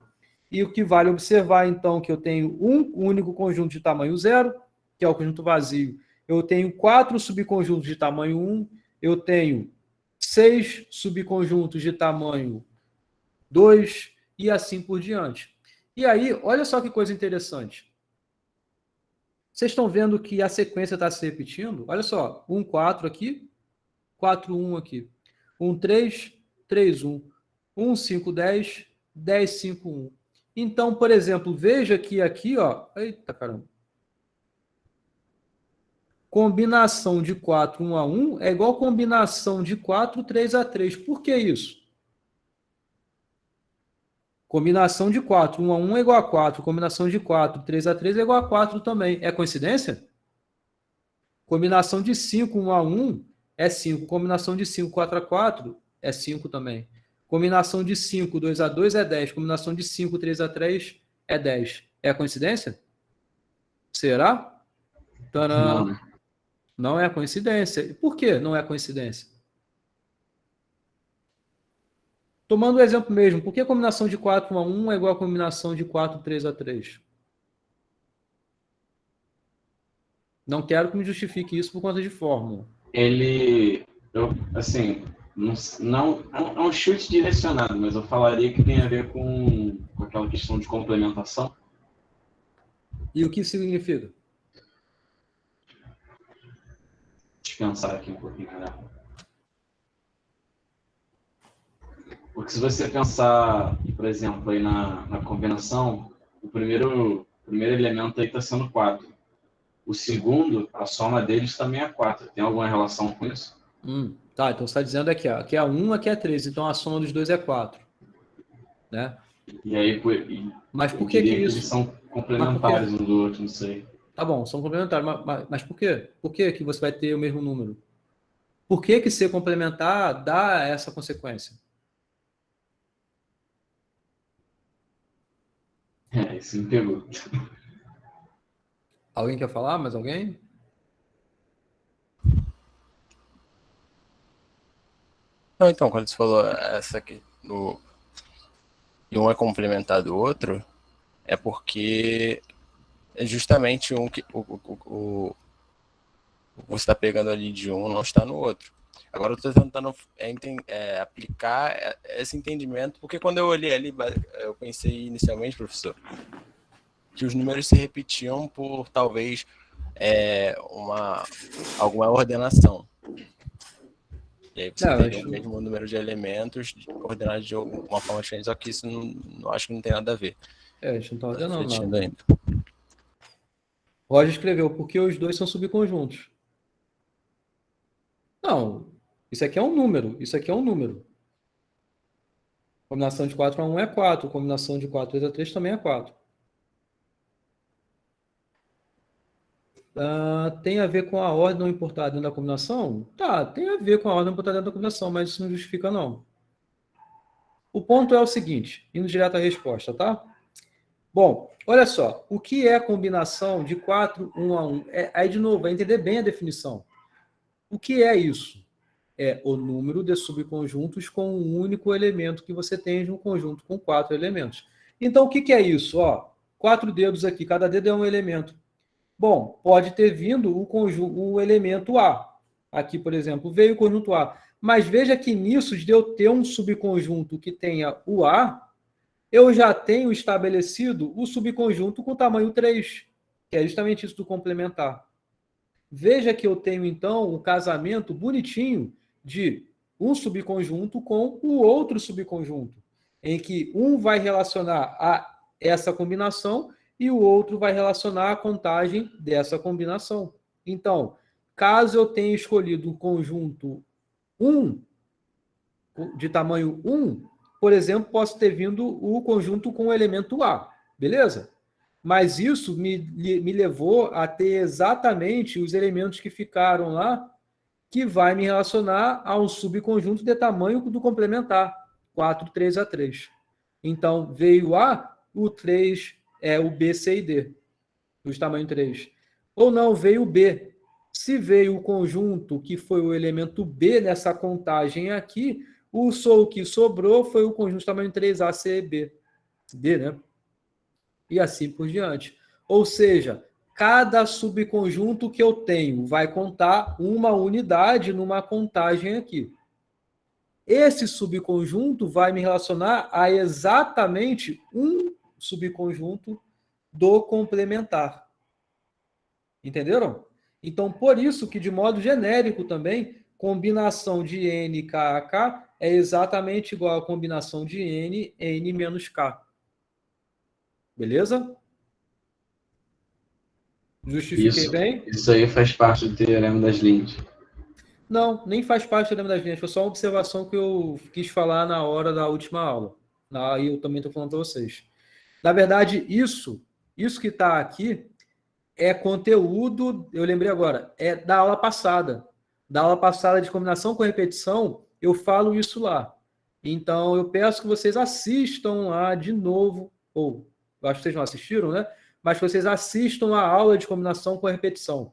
e o que vale observar, então, que eu tenho um único conjunto de tamanho 0, que é o conjunto vazio. Eu tenho 4 subconjuntos de tamanho 1, eu tenho 6 subconjuntos de tamanho 2, e assim por diante. E aí, olha só que coisa interessante. Vocês estão vendo que a sequência está se repetindo? Olha só, 1, 4 aqui, 4, 1 aqui. 1, 3, 3, 1. 1, 5, 10, 10, 5, 1. Então, por exemplo, veja que aqui, ó, eita caramba. Combinação de 4, 1 a 1 é igual combinação de 4, 3 a 3. Por que isso? Combinação de 4, 1 a 1 é igual a 4. Combinação de 4, 3 a 3 é igual a 4 também. É coincidência? Combinação de 5, 1 a 1 é 5. Combinação de 5, 4 a 4 é 5 também. Combinação de 5, 2 a 2 é 10. Combinação de 5, 3 a 3 é 10. É coincidência? Será? Tcharam! Não. Não é coincidência. Por que não é coincidência? Tomando o exemplo mesmo, por que a combinação de 4 a 1 é igual a combinação de 4, 3 a 3? Não quero que me justifique isso por conta de fórmula. Assim, não é um chute direcionado, mas eu falaria que tem a ver com aquela questão de complementação. E o que significa? Deixa eu pensar aqui um pouquinho melhor. Porque se você pensar, por exemplo, aí na combinação, o primeiro elemento aí está sendo 4. O segundo, a soma deles também é 4. Tem alguma relação com isso? Tá, então você está dizendo aqui é 1, aqui é 3, então a soma dos dois é 4. Né? E aí, mas por eu que diria que isso? eles são complementares um do outro, não sei. Tá bom, são complementares, mas por quê? Por que que você vai ter o mesmo número? Por que que ser complementar dá essa consequência? Isso me pegou. Alguém quer falar? Mais alguém? Não, então, quando você falou essa aqui, e um é complementar do outro, é porque é justamente um que o você está pegando ali de um não está no outro. Agora eu estou tentando aplicar esse entendimento, porque quando eu olhei ali, eu pensei inicialmente, professor, que os números se repetiam por talvez alguma ordenação. E aí você teria o mesmo número de elementos ordenados de alguma forma diferente, só que isso não acho que não tem nada a ver. A gente não está ordenando nada. Ainda. Roger escreveu, porque os dois são subconjuntos. Não, isso aqui é um número, isso aqui é um número. Combinação de 4 a 1 é 4, combinação de 4 a 3 também é 4. Tem a ver com a ordem não importada dentro da combinação? Tá, tem a ver com a ordem não importada dentro da combinação, mas isso não justifica, não. O ponto é o seguinte, indo direto à resposta, tá? Bom, olha só, o que é a combinação de 4, 1 a 1? Aí, de novo, vai entender bem a definição. O que é isso? É o número de subconjuntos com um único elemento que você tem de um conjunto com 4 elementos. Então, o que é isso? 4 dedos aqui, cada dedo é um elemento. Bom, pode ter vindo o elemento A. Aqui, por exemplo, veio o conjunto A. Mas veja que nisso, de eu ter um subconjunto que tenha o A, eu já tenho estabelecido o subconjunto com tamanho 3, que é justamente isso do complementar. Veja que eu tenho, então, o casamento bonitinho de um subconjunto com o outro subconjunto, em que um vai relacionar a essa combinação e o outro vai relacionar a contagem dessa combinação. Então, caso eu tenha escolhido o conjunto 1, de tamanho 1, por exemplo, posso ter vindo o conjunto com o elemento A, beleza? Mas isso me levou a ter exatamente os elementos que ficaram lá, que vai me relacionar a um subconjunto de tamanho do complementar, 4, 3 a 3. Então, veio A, o 3 é o B, C e D, dos tamanho 3. Ou não, veio o B. Se veio o conjunto que foi o elemento B nessa contagem aqui, o que sobrou foi o conjunto tamanho 3A, C e B. D, né? E assim por diante. Ou seja, cada subconjunto que eu tenho vai contar uma unidade numa contagem aqui. Esse subconjunto vai me relacionar a exatamente um subconjunto do complementar. Entenderam? Então, por isso que, de modo genérico também, combinação de N, K a K é exatamente igual a combinação de N, N menos K. Beleza? Justifiquei bem? Isso aí faz parte do teorema das linhas. Não, nem faz parte do teorema das linhas. Foi só uma observação que eu quis falar na hora da última aula. Aí eu também estou falando para vocês. Na verdade, isso que está aqui é conteúdo, eu lembrei agora, é da aula passada. Da aula passada de combinação com repetição, eu falo isso lá. Então, eu peço que vocês assistam lá de novo, ou eu acho que vocês não assistiram, né? Mas que vocês assistam a aula de combinação com repetição.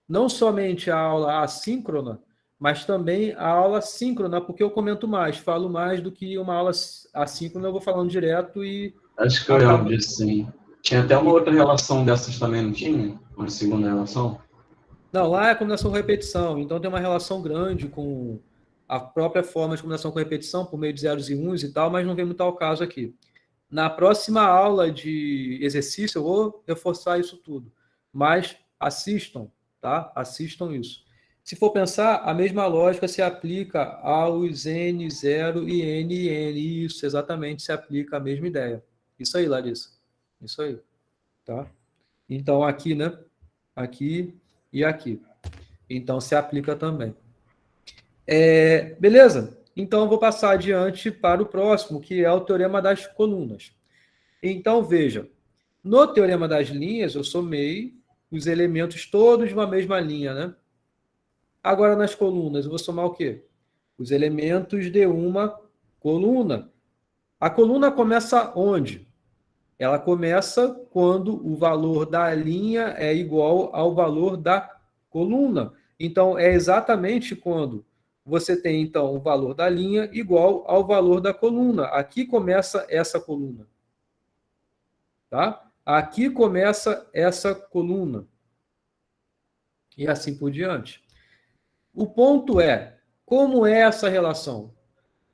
Não somente a aula assíncrona, mas também a aula síncrona, porque eu comento mais, falo mais do que uma aula assíncrona, eu vou falando direto e... Acho que eu lembro disso, sim. Tinha até uma outra relação dessas também, não tinha? Uma segunda relação? Não, lá é combinação com repetição, então tem uma relação grande com a própria forma de combinação com repetição, por meio de zeros e uns e tal, mas não vem muito ao caso aqui. Na próxima aula de exercício, eu vou reforçar isso tudo. Mas assistam, tá? Assistam isso. Se for pensar, a mesma lógica se aplica aos N0 e NN. Isso, exatamente, se aplica a mesma ideia. Isso aí, Larissa. Isso aí. Tá? Então, aqui, né? Aqui e aqui. Então, se aplica também. Beleza? Então, eu vou passar adiante para o próximo, que é o teorema das colunas. Então, veja. No teorema das linhas, eu somei os elementos todos de uma mesma linha, né? Agora, nas colunas, eu vou somar o quê? Os elementos de uma coluna. A coluna começa onde? Ela começa quando o valor da linha é igual ao valor da coluna. Então, é exatamente quando você tem, então, o valor da linha igual ao valor da coluna. Aqui começa essa coluna. Tá? Aqui começa essa coluna. E assim por diante. O ponto é, como é essa relação?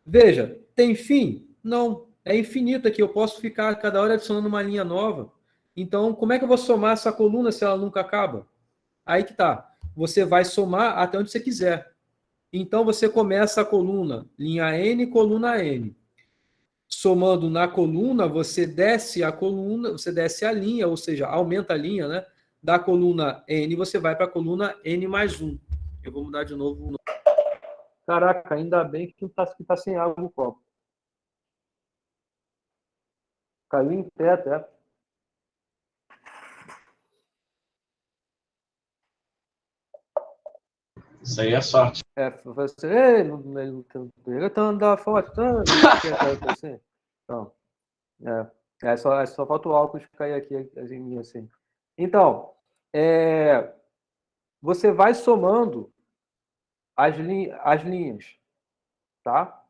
Veja, tem fim? Não, é infinita que eu posso ficar cada hora adicionando uma linha nova. Então, como é que eu vou somar essa coluna se ela nunca acaba? Aí que tá. Você vai somar até onde você quiser. Então, você começa a coluna, linha N, coluna N. Somando na coluna, você desce a coluna, você desce a linha, ou seja, aumenta a linha, né? Da coluna N, você vai para a coluna N mais 1. Eu vou mudar de novo. Caraca, ainda bem que tá sem água no copo. Caiu em pé até. Isso aí é sorte. Você, não dá forte, assim. Então, só falta o álcool cair aqui em mim, assim. Então, você vai somando as linhas, tá?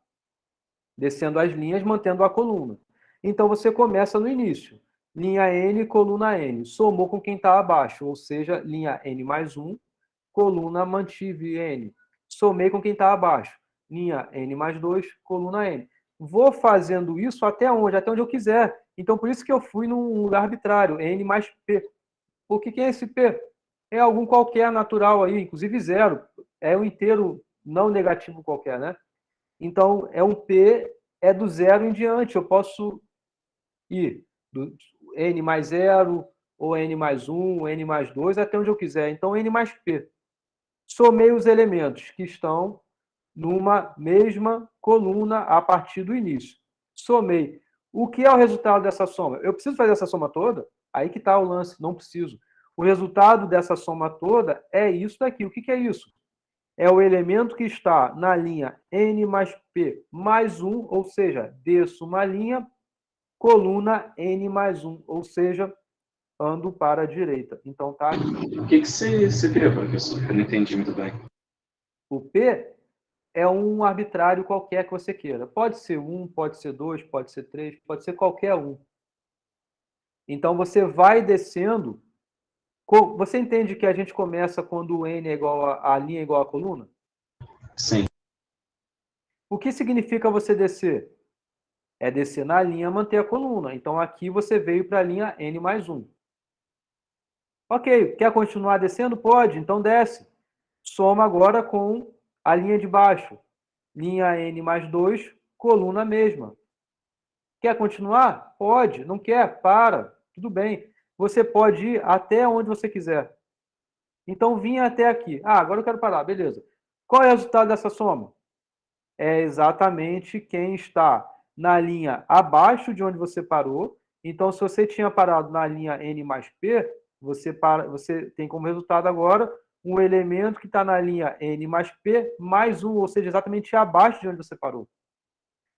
Descendo as linhas, mantendo a coluna. Então, você começa no início. Linha N, coluna N. Somou com quem está abaixo, ou seja, linha N mais 1, coluna mantive N. Somei com quem está abaixo. Linha N mais 2, coluna N. Vou fazendo isso até onde? Até onde eu quiser. Então, por isso que eu fui num lugar arbitrário, N mais P. O que é esse P? É algum qualquer natural aí, inclusive zero. É um inteiro não negativo qualquer, né? Então, é um P, é do zero em diante. Eu posso ir do N mais 0, ou N mais 1, N mais 2, até onde eu quiser. Então, N mais P. Somei os elementos que estão numa mesma coluna a partir do início. Somei. O que é o resultado dessa soma? Eu preciso fazer essa soma toda? Aí que está o lance, não preciso. O resultado dessa soma toda é isso daqui. O que é isso? É o elemento que está na linha N mais P mais 1, ou seja, desço uma linha, coluna N mais 1, ou seja, ando para a direita. Então, tá aqui. O que você queria, professor? Eu não entendi muito bem. O P é um arbitrário qualquer que você queira. Pode ser 1, pode ser 2, pode ser 3, pode ser qualquer um. Então, você vai descendo. Você entende que a gente começa quando o N é igual a linha é igual à coluna? Sim. O que significa você descer? É descer na linha, manter a coluna. Então, aqui você veio para a linha N mais 1. Ok, quer continuar descendo? Pode, então desce. Soma agora com a linha de baixo. Linha N mais 2, coluna mesma. Quer continuar? Pode. Não quer? Para. Tudo bem. Você pode ir até onde você quiser. Então, vim até aqui. Agora eu quero parar. Beleza. Qual é o resultado dessa soma? É exatamente quem está na linha abaixo de onde você parou. Então, se você tinha parado na linha N mais P, você tem como resultado agora um elemento que está na linha N mais P mais 1, ou seja, exatamente abaixo de onde você parou.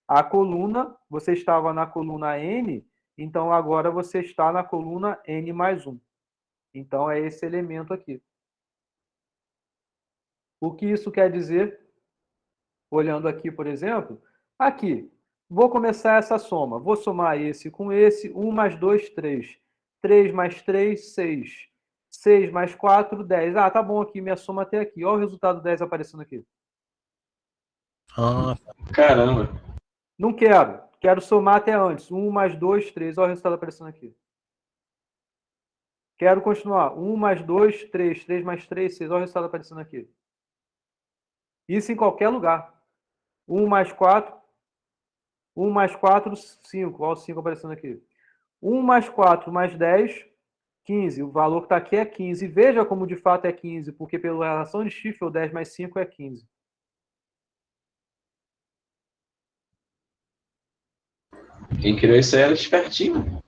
A coluna, você estava na coluna N, então agora você está na coluna N mais 1. Então, é esse elemento aqui. O que isso quer dizer? Olhando aqui, por exemplo, aqui, vou começar essa soma. Vou somar esse com esse, 1 mais 2, 3. 3 mais 3, 6. 6 mais 4, 10. Tá bom aqui, minha soma até aqui. Olha o resultado 10 aparecendo aqui. Caramba. Não quero. Quero somar até antes. 1 mais 2, 3. Olha o resultado aparecendo aqui. Quero continuar. 1 mais 2, 3. 3 mais 3, 6. Olha o resultado aparecendo aqui. Isso em qualquer lugar. 1 mais 4, 5. Olha o 5 aparecendo aqui. 1 mais 4 mais 10, 15. O valor que está aqui é 15. Veja como de fato é 15, porque pela relação de Stifel, 10 mais 5 é 15. Quem criou isso aí era espertinho.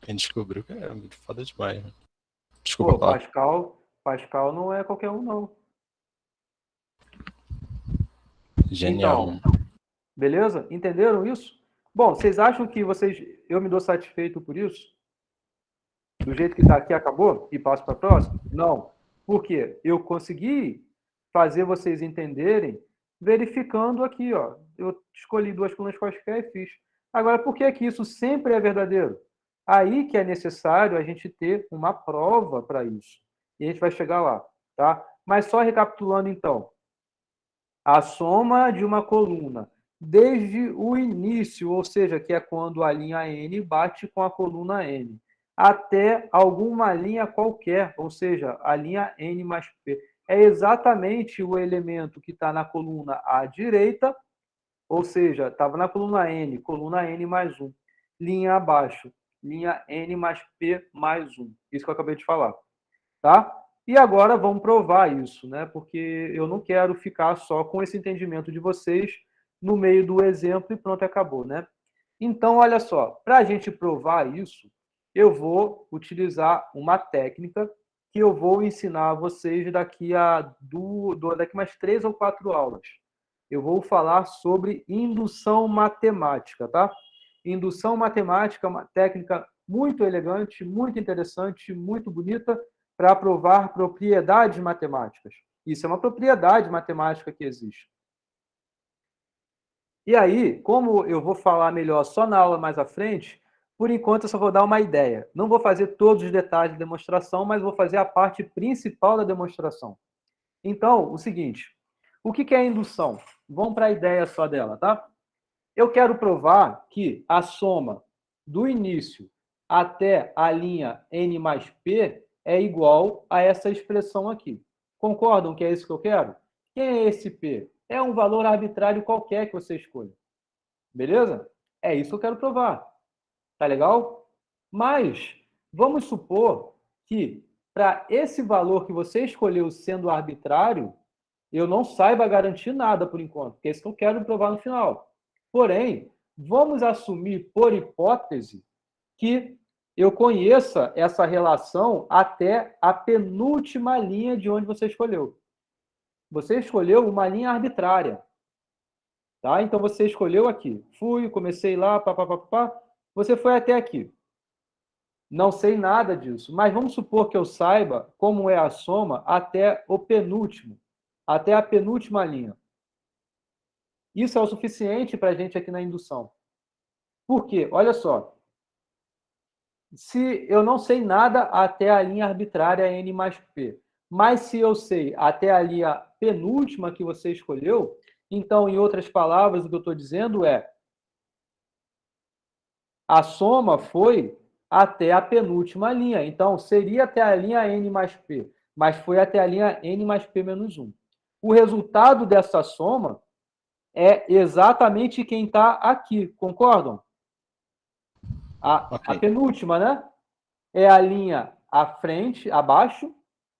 Quem descobriu que é muito foda demais. Né? Pô, Desculpa falar. Pascal não é qualquer um, não. Genial. Então, beleza? Entenderam isso? Bom, vocês acham que eu me dou satisfeito por isso? Do jeito que está aqui, acabou? E passo para a próxima? Não. Por quê? Eu consegui fazer vocês entenderem verificando aqui, ó. Eu escolhi 2 colunas quaisquer e fiz. Agora, por que que isso sempre é verdadeiro? Aí que é necessário a gente ter uma prova para isso. E a gente vai chegar lá, tá? Mas só recapitulando, então. A soma de uma coluna desde o início, ou seja, que é quando a linha N bate com a coluna N, até alguma linha qualquer, ou seja, a linha N mais P. É exatamente o elemento que está na coluna à direita, ou seja, estava na coluna N mais 1. Linha abaixo, linha N mais P mais 1. Isso que eu acabei de falar. Tá? E agora vamos provar isso, né? Porque eu não quero ficar só com esse entendimento de vocês no meio do exemplo e pronto, acabou, né? Então, olha só, para a gente provar isso, eu vou utilizar uma técnica que eu vou ensinar a vocês daqui mais 3 ou 4 aulas. Eu vou falar sobre indução matemática, tá? Indução matemática é uma técnica muito elegante, muito interessante, muito bonita, para provar propriedades matemáticas. Isso é uma propriedade matemática que existe. E aí, como eu vou falar melhor só na aula mais à frente, por enquanto eu só vou dar uma ideia. Não vou fazer todos os detalhes da demonstração, mas vou fazer a parte principal da demonstração. Então, o seguinte, o que é indução? Vamos para a ideia só dela, tá? Eu quero provar que a soma do início até a linha N mais P é igual a essa expressão aqui. Concordam que é isso que eu quero? Quem é esse P? É um valor arbitrário qualquer que você escolha. Beleza? É isso que eu quero provar. Tá legal? Mas vamos supor que para esse valor que você escolheu sendo arbitrário, eu não saiba garantir nada por enquanto, porque é isso que eu quero provar no final. Porém, vamos assumir por hipótese que eu conheça essa relação até a penúltima linha de onde você escolheu. Você escolheu uma linha arbitrária. Tá? Então, você escolheu aqui. Comecei lá, papapá. Você foi até aqui. Não sei nada disso, mas vamos supor que eu saiba como é a soma até o penúltimo, até a penúltima linha. Isso é o suficiente para a gente aqui na indução. Por quê? Olha só. Se eu não sei nada até a linha arbitrária N mais P, mas se eu sei até a linha penúltima que você escolheu, então, em outras palavras, o que eu estou dizendo é a soma foi até a penúltima linha. Então, seria até a linha N mais P, mas foi até a linha N mais P menos 1. O resultado dessa soma é exatamente quem está aqui, concordam? A penúltima, né? É a linha à frente, abaixo,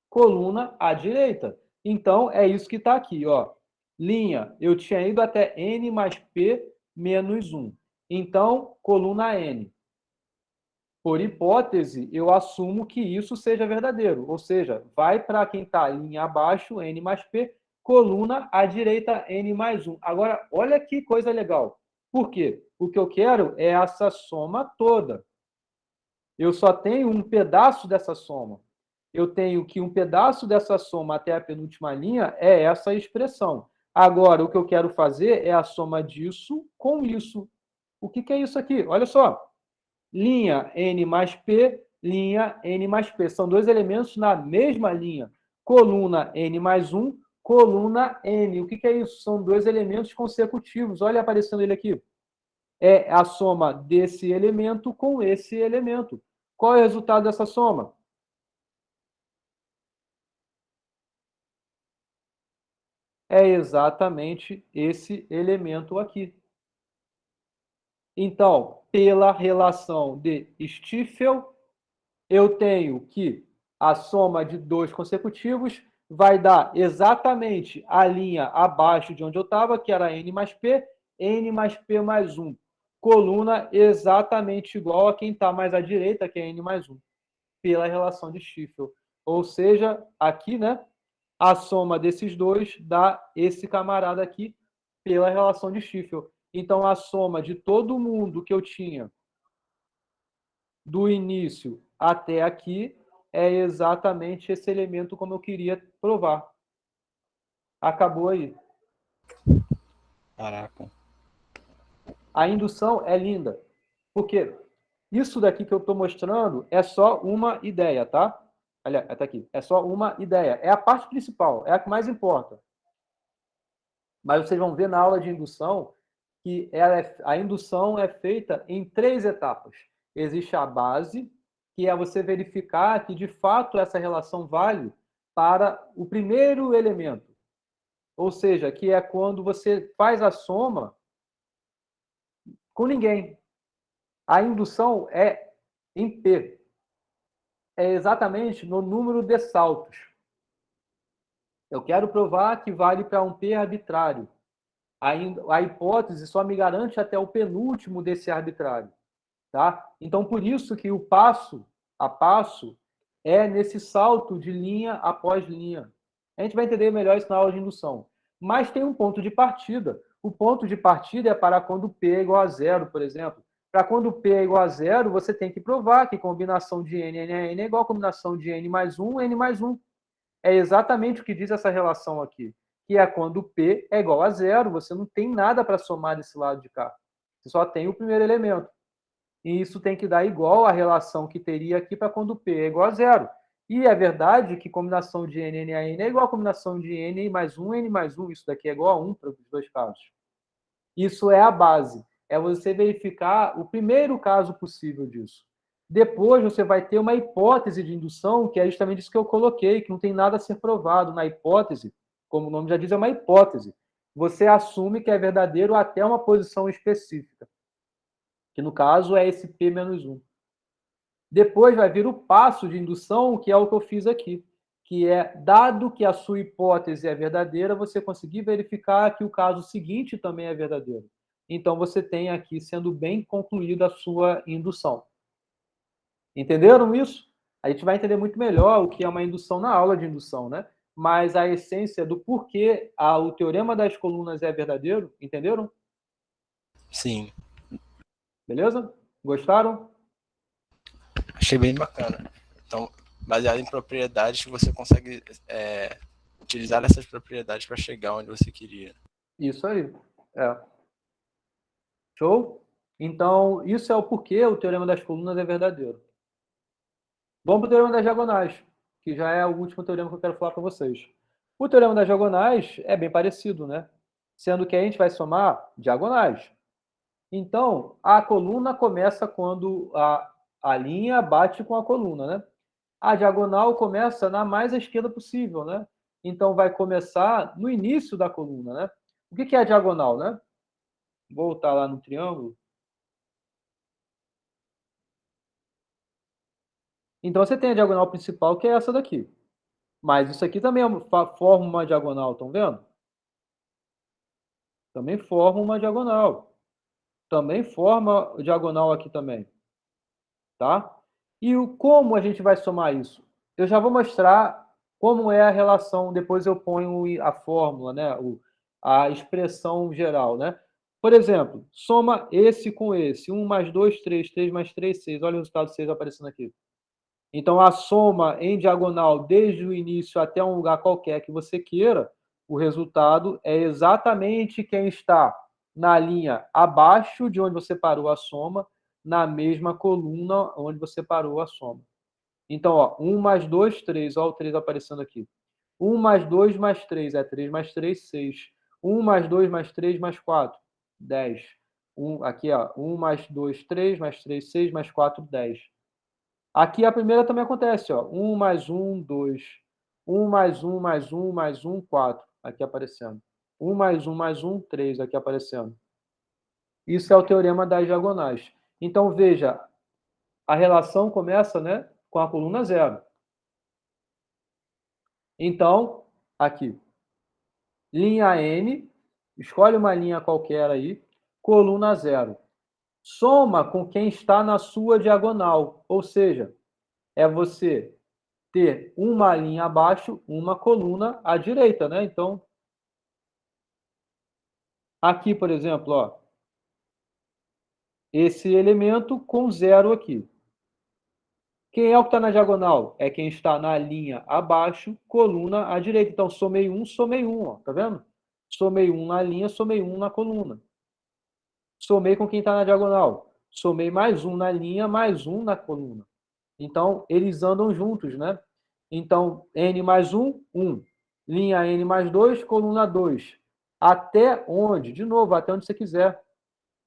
coluna à direita. Então, é isso que está aqui, ó. Linha, eu tinha ido até N mais P menos 1. Então, coluna N. Por hipótese, eu assumo que isso seja verdadeiro. Ou seja, vai para quem está linha abaixo, N mais P, coluna à direita, N mais 1. Agora, olha que coisa legal. Por quê? O que eu quero é essa soma toda. Eu só tenho um pedaço dessa soma. Eu tenho que um pedaço dessa soma até a penúltima linha é essa expressão. Agora, o que eu quero fazer é a soma disso com isso. O que é isso aqui? Olha só. Linha N mais P, linha N mais P. São dois elementos na mesma linha. Coluna N mais 1, coluna N. O que é isso? São dois elementos consecutivos. Olha aparecendo ele aqui. É a soma desse elemento com esse elemento. Qual é o resultado dessa soma? é exatamente esse elemento aqui. Então, pela relação de Stiefel, eu tenho que a soma de 2 consecutivos vai dar exatamente a linha abaixo de onde eu estava, que era N mais P mais 1. Coluna exatamente igual a quem está mais à direita, que é N mais 1, pela relação de Stiefel. Ou seja, aqui, né, a soma desses dois dá esse camarada aqui pela relação de Stiefel. Então, a soma de todo mundo que eu tinha do início até aqui é exatamente esse elemento como eu queria provar. Acabou aí. Caraca. A indução é linda. Porque isso daqui que eu estou mostrando é só uma ideia, tá? Olha, até aqui. É só uma ideia. É a parte principal, é a que mais importa. Mas vocês vão ver na aula de indução que a indução é feita em 3 etapas. Existe a base, que é você verificar que, de fato, essa relação vale para o primeiro elemento. Ou seja, que é quando você faz a soma com ninguém. A indução é em P. É exatamente no número de saltos. Eu quero provar que vale para um P arbitrário. A hipótese só me garante até o penúltimo desse arbitrário. Tá? Então, por isso que o passo a passo é nesse salto de linha após linha. A gente vai entender melhor isso na aula de indução. Mas tem um ponto de partida. O ponto de partida é para quando P é igual a 0, por exemplo. Para quando P é igual a 0, você tem que provar que combinação de N é igual a combinação de N mais 1, N mais 1. É exatamente o que diz essa relação aqui, que é quando P é igual a 0, você não tem nada para somar desse lado de cá. Você só tem o primeiro elemento. E isso tem que dar igual à relação que teria aqui para quando P é igual a 0. E é verdade que combinação de N a N é igual a combinação de N mais 1, N mais 1. Isso daqui é igual a 1 para os dois casos. Isso é a base. É você verificar o primeiro caso possível disso. Depois você vai ter uma hipótese de indução, que é justamente isso que eu coloquei, que não tem nada a ser provado. Na hipótese, como o nome já diz, é uma hipótese. Você assume que é verdadeiro até uma posição específica, que no caso é esse P menos 1. Depois vai vir o passo de indução, que é o que eu fiz aqui, que é, dado que a sua hipótese é verdadeira, você conseguir verificar que o caso seguinte também é verdadeiro. Então, você tem aqui sendo bem concluída a sua indução. Entenderam isso? A gente vai entender muito melhor o que é uma indução na aula de indução, né? Mas a essência do porquê o teorema das colunas é verdadeiro, entenderam? Sim. Beleza? Gostaram? Achei bem bacana. Então, baseado em propriedades, você consegue utilizar essas propriedades para chegar onde você queria. Isso aí. Show? Então, isso é o porquê o teorema das colunas é verdadeiro. Vamos para o teorema das diagonais, que já é o último teorema que eu quero falar para vocês. O teorema das diagonais é bem parecido, né? Sendo que a gente vai somar diagonais. Então, a coluna começa quando a linha bate com a coluna, né? A diagonal começa na mais à esquerda possível, né? Então, vai começar no início da coluna, né? O que é a diagonal, né? Vou voltar lá no triângulo. Então, você tem a diagonal principal, que é essa daqui. Mas isso aqui também forma uma diagonal, estão vendo? Também forma uma diagonal. Também forma diagonal aqui também. Tá? E como a gente vai somar isso? Eu já vou mostrar como é a relação, depois eu ponho a fórmula, né? A expressão geral, né? Por exemplo, soma esse com esse. 1 mais 2, 3. 3 mais 3, 6. Olha o resultado 6 aparecendo aqui. Então, a soma em diagonal desde o início até um lugar qualquer que você queira, o resultado é exatamente quem está na linha abaixo de onde você parou a soma, na mesma coluna onde você parou a soma. Então, ó, 1 mais 2, 3. Olha o 3 aparecendo aqui. 1 mais 2 mais 3 é 3 mais 3, 6. 1 mais 2 mais 3 mais 4, 10. Aqui, ó, 1 mais 2, 3 mais 3, 6 mais 4, 10. Aqui a primeira também acontece, ó. 1 mais 1, 2. 1 mais 1 mais 1 mais 1, 4. aqui aparecendo. 1 mais 1 mais 1, 3 aqui aparecendo. Isso é o teorema das diagonais. Então, veja, a relação começa, né, com a coluna 0. Então, aqui, linha N, escolhe uma linha qualquer aí, coluna 0. Soma com quem está na sua diagonal, ou seja, é você ter uma linha abaixo, uma coluna à direita, né? Então, aqui, por exemplo, ó, esse elemento com 0 aqui. Quem é o que está na diagonal? É quem está na linha abaixo, coluna à direita. Então, somei 1, ó, tá vendo? Somei 1 na linha, somei 1 na coluna. Somei com quem está na diagonal. Somei mais 1 na linha, mais 1 na coluna. Então, eles andam juntos, né? Então, N mais 1, 1. Linha N mais 2, coluna 2. Até onde? De novo, até onde você quiser.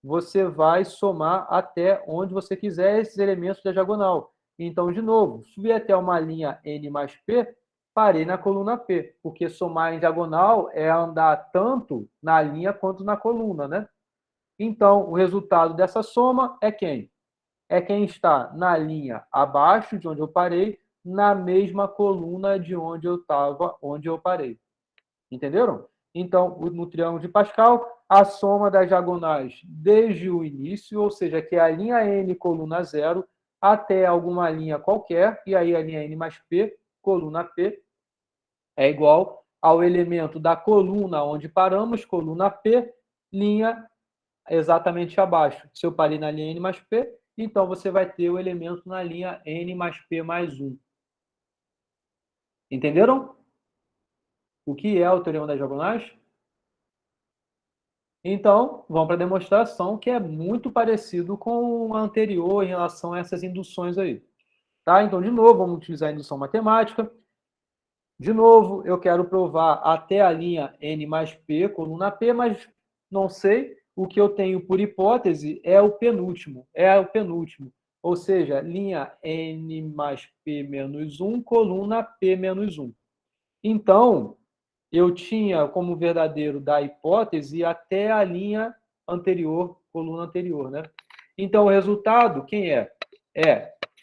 Você vai somar até onde você quiser esses elementos da diagonal. Então, de novo, subi até uma linha N mais P, parei na coluna P, porque somar em diagonal é andar tanto na linha quanto na coluna, né? Então, o resultado dessa soma é quem? É quem está na linha abaixo de onde eu parei, na mesma coluna de onde eu estava, onde eu parei. Entenderam? Então, no triângulo de Pascal, a soma das diagonais desde o início, ou seja, que é a linha N, coluna 0, até alguma linha qualquer, e aí a linha N mais P, coluna P, é igual ao elemento da coluna onde paramos, coluna P, linha exatamente abaixo. Se eu parei na linha N mais P, então você vai ter o elemento na linha N mais P mais 1. Entenderam? O que é o teorema das diagonais? Então, vamos para a demonstração, que é muito parecido com o anterior em relação a essas induções aí. Tá? Então, de novo, vamos utilizar a indução matemática. De novo, eu quero provar até a linha N mais P, coluna P, mas não sei. O que eu tenho por hipótese é o penúltimo. Ou seja, linha N mais P menos 1, coluna P menos 1. Então, eu tinha como verdadeiro da hipótese até a linha anterior, coluna anterior, né? Então, o resultado, quem é?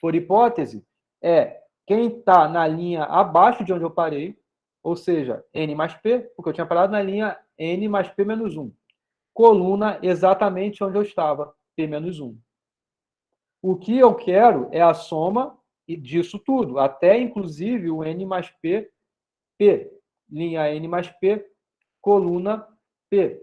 Por hipótese, quem está na linha abaixo de onde eu parei, ou seja, N mais P, porque eu tinha parado na linha N mais P menos 1. Coluna exatamente onde eu estava, P menos 1. O que eu quero é a soma disso tudo, até inclusive o N mais P, linha N mais P, coluna P.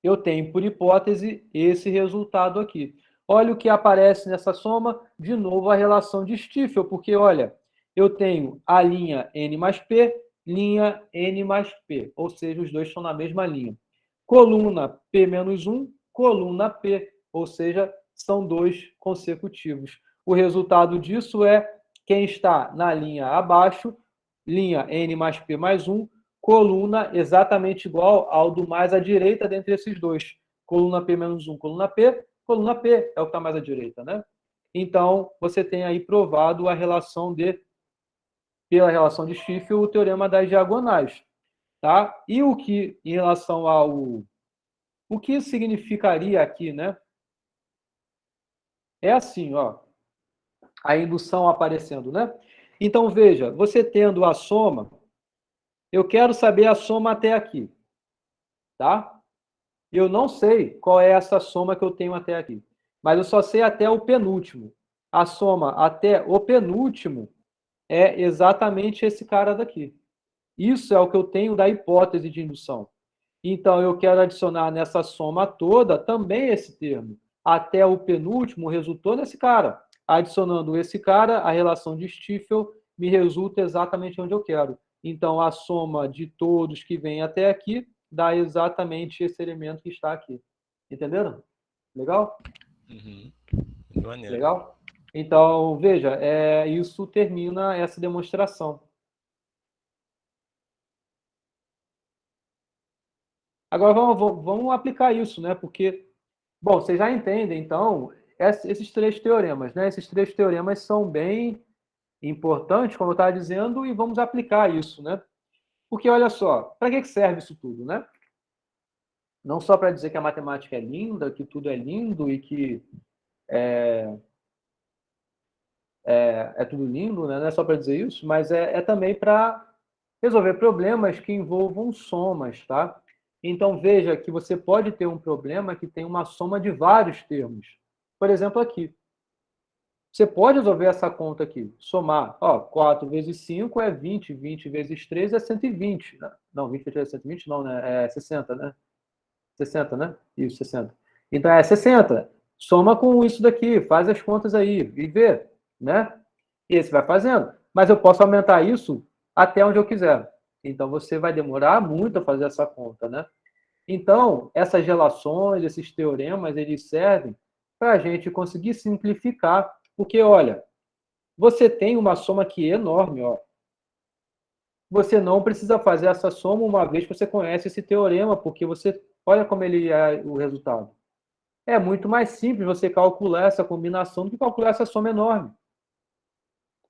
Eu tenho, por hipótese, esse resultado aqui. Olha o que aparece nessa soma, de novo a relação de Stiefel, porque, olha, eu tenho a linha N mais P, linha N mais P, ou seja, os dois estão na mesma linha. Coluna P menos 1, coluna P, ou seja, são dois consecutivos. O resultado disso é quem está na linha abaixo, linha N mais P mais 1, coluna exatamente igual ao do mais à direita dentre esses dois. Coluna P menos 1, coluna P é o que está mais à direita, né? Então, você tem aí provado a relação pela relação de Stiefel, o teorema das diagonais. Tá? E o que, em relação ao... O que significaria aqui, né? É assim, ó. A indução aparecendo, né? Então, veja, você tendo a soma, eu quero saber a soma até aqui, tá? Eu não sei qual é essa soma que eu tenho até aqui, mas eu só sei até o penúltimo. A soma até o penúltimo é exatamente esse cara daqui. Isso é o que eu tenho da hipótese de indução. Então, eu quero adicionar nessa soma toda também esse termo. Até o penúltimo resultou nesse cara. Adicionando esse cara, a relação de Stiefel me resulta exatamente onde eu quero. Então, a soma de todos que vem até aqui dá exatamente esse elemento que está aqui. Entenderam? Legal? Uhum. Maneiro. Legal? Então, veja, isso termina essa demonstração. Agora, vamos aplicar isso, né? Porque, bom, vocês já entendem, então, esses três teoremas, né? Esses três teoremas são bem importantes, como eu estava dizendo, e vamos aplicar isso, né? Porque, olha só, para que serve isso tudo, né? Não só para dizer que a matemática é linda, que tudo é lindo e que é tudo lindo, né? Não é só para dizer isso, mas é também para resolver problemas que envolvam somas, tá? Então, veja que você pode ter um problema que tem uma soma de vários termos. Por exemplo, aqui. Você pode resolver essa conta aqui, somar. Ó, 4 vezes 5 é 20, 20 vezes 3 é 120. Não, 20 vezes 3 é 120 não, né? É 60, né? 60, né? Isso, 60. Então, é 60. Soma com isso daqui, faz as contas aí e vê, né? E aí você vai fazendo. Mas eu posso aumentar isso até onde eu quiser. Então, você vai demorar muito a fazer essa conta, né? Então, essas relações, esses teoremas, eles servem para a gente conseguir simplificar. Porque, olha, você tem uma soma aqui enorme, ó. Você não precisa fazer essa soma uma vez que você conhece esse teorema, porque você olha como ele é o resultado. É muito mais simples você calcular essa combinação do que calcular essa soma enorme.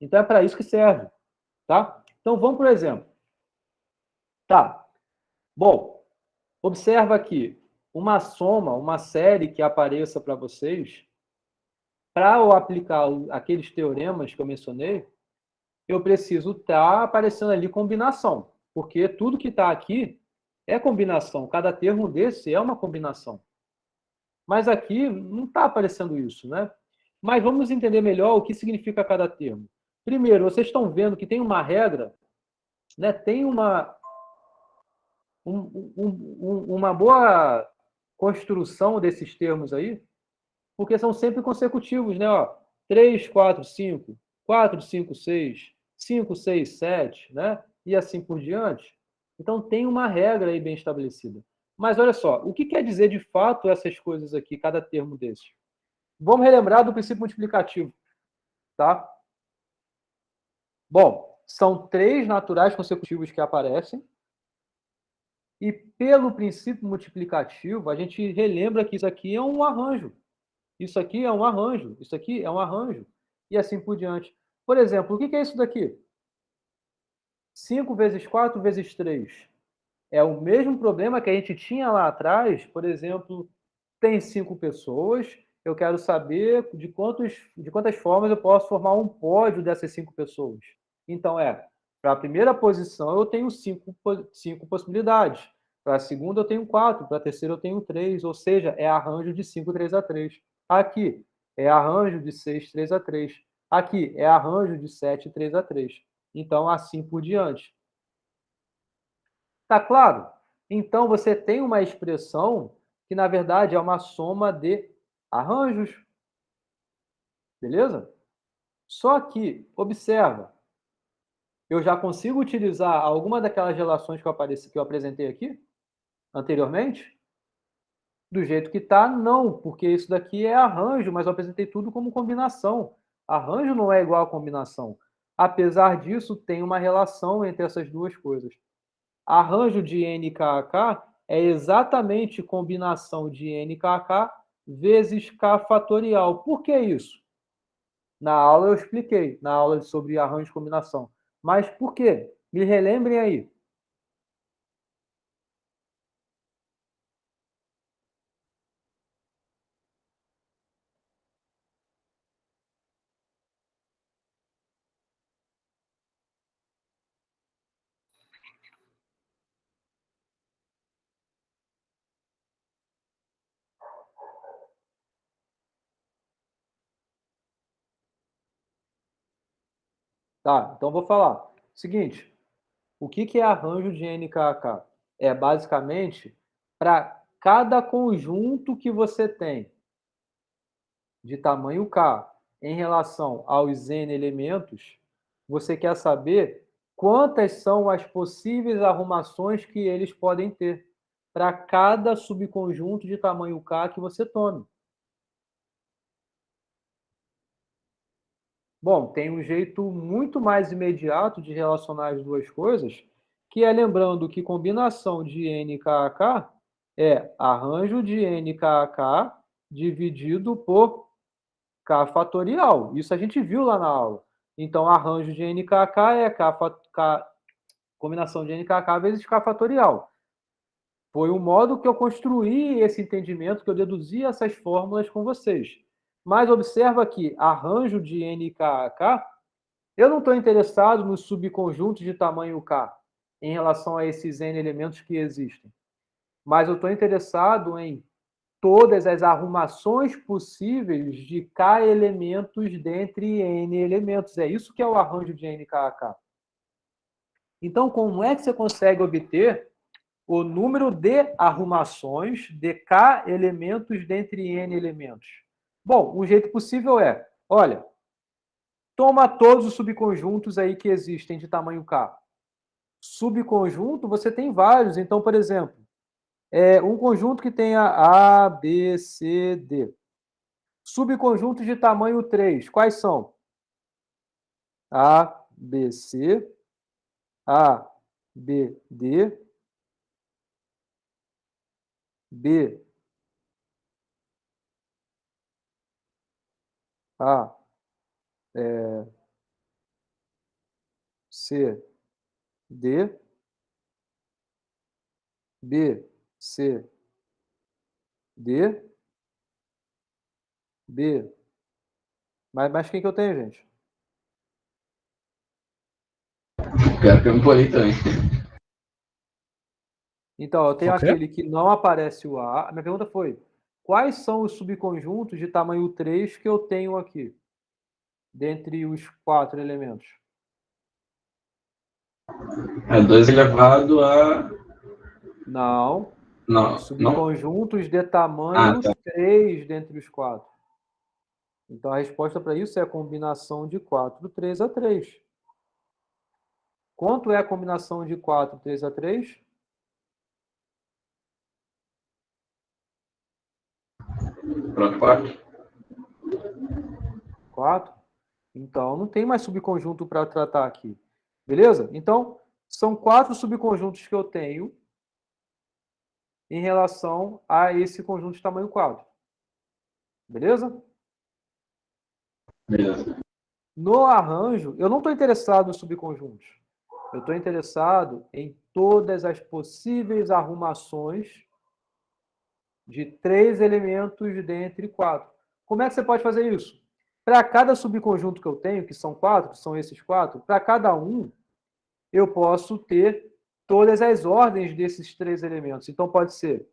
Então é para isso que serve, tá? Então vamos por exemplo. Tá. Bom, observa aqui uma soma, uma série que apareça para vocês. Para eu aplicar aqueles teoremas que eu mencionei, eu preciso estar aparecendo ali combinação, porque tudo que está aqui é combinação. Cada termo desse é uma combinação. Mas aqui não está aparecendo isso, né? Mas vamos entender melhor o que significa cada termo. Primeiro, vocês estão vendo que tem uma regra, né? Tem uma boa construção desses termos aí, porque são sempre consecutivos, né? Ó, 3, 4, 5, 4, 5, 6, 5, 6, 7, né? E assim por diante. Então tem uma regra aí bem estabelecida. Mas olha só, o que quer dizer de fato essas coisas aqui, cada termo desses? Vamos relembrar do princípio multiplicativo, tá? Bom, são 3 naturais consecutivos que aparecem. E pelo princípio multiplicativo, a gente relembra que isso aqui é um arranjo. Isso aqui é um arranjo, isso aqui é um arranjo, e assim por diante. Por exemplo, o que é isso daqui? 5 vezes 4 vezes 3. É o mesmo problema que a gente tinha lá atrás, por exemplo, tem 5 pessoas, eu quero saber de quantas formas eu posso formar um pódio dessas 5 pessoas. Então, para a primeira posição eu tenho 5 possibilidades, para a segunda eu tenho 4, para a terceira eu tenho 3, ou seja, é arranjo de 5, 3 a 3. Aqui é arranjo de 6, 3 a 3. Aqui é arranjo de 7, 3 a 3. Então, assim por diante. Tá claro? Então, você tem uma expressão que, na verdade, é uma soma de arranjos. Beleza? Só que, observa, eu já consigo utilizar alguma daquelas relações que eu apresentei aqui, anteriormente? Do jeito que está, não, porque isso daqui é arranjo, mas eu apresentei tudo como combinação. Arranjo não é igual a combinação. Apesar disso, tem uma relação entre essas duas coisas. Arranjo de NKK é exatamente combinação de NKK vezes K fatorial. Por que isso? Na aula eu expliquei, na aula sobre arranjo de combinação. Mas por quê? Me relembrem aí. Tá, então vou falar. Seguinte, o que é arranjo de NKK? É basicamente para cada conjunto que você tem de tamanho K em relação aos N elementos, você quer saber quantas são as possíveis arrumações que eles podem ter para cada subconjunto de tamanho K que você tome. Bom, tem um jeito muito mais imediato de relacionar as duas coisas, que é lembrando que combinação de NKK é arranjo de NKK dividido por K fatorial. Isso a gente viu lá na aula. Então, arranjo de NKK é combinação de NKK vezes K fatorial. Foi um modo que eu construí esse entendimento, que eu deduzi essas fórmulas com vocês. Mas observa aqui, arranjo de NKK, eu não estou interessado nos subconjuntos de tamanho K, em relação a esses N elementos que existem. Mas eu estou interessado em todas as arrumações possíveis de K elementos dentre N elementos. É isso que é o arranjo de NKK. Então, como é que você consegue obter o número de arrumações de K elementos dentre N elementos? Bom, um jeito possível é, olha, toma todos os subconjuntos aí que existem de tamanho K. Subconjunto, você tem vários. Então, por exemplo, um conjunto que tenha A, B, C, D. Subconjuntos de tamanho 3, quais são? A, B, C, A, B, D, B, A, C, D, B, C, D, B. Mas quem que eu tenho, gente? Quero que eu me polei também. Então, eu tenho O quê? aquele que não aparece o A. A minha pergunta foi, quais são os subconjuntos de tamanho 3 que eu tenho aqui? Dentre os 4 elementos. É 2 elevado a... Não. Não, Subconjuntos de tamanho 3 dentre os 4. Então, a resposta para isso é a combinação de 4, 3 a 3. Quanto é a combinação de 4, 3 a 3? 4. 4. Então, não tem mais subconjunto para tratar aqui. Beleza? Então, são 4 subconjuntos que eu tenho em relação a esse conjunto de tamanho 4. Beleza? Beleza. No arranjo, eu não estou interessado nos subconjuntos. Eu estou interessado em todas as possíveis arrumações de 3 elementos dentre 4. Como é que você pode fazer isso? Para cada subconjunto que eu tenho, que são 4, que são esses 4, para cada um, eu posso ter todas as ordens desses 3 elementos. Então, pode ser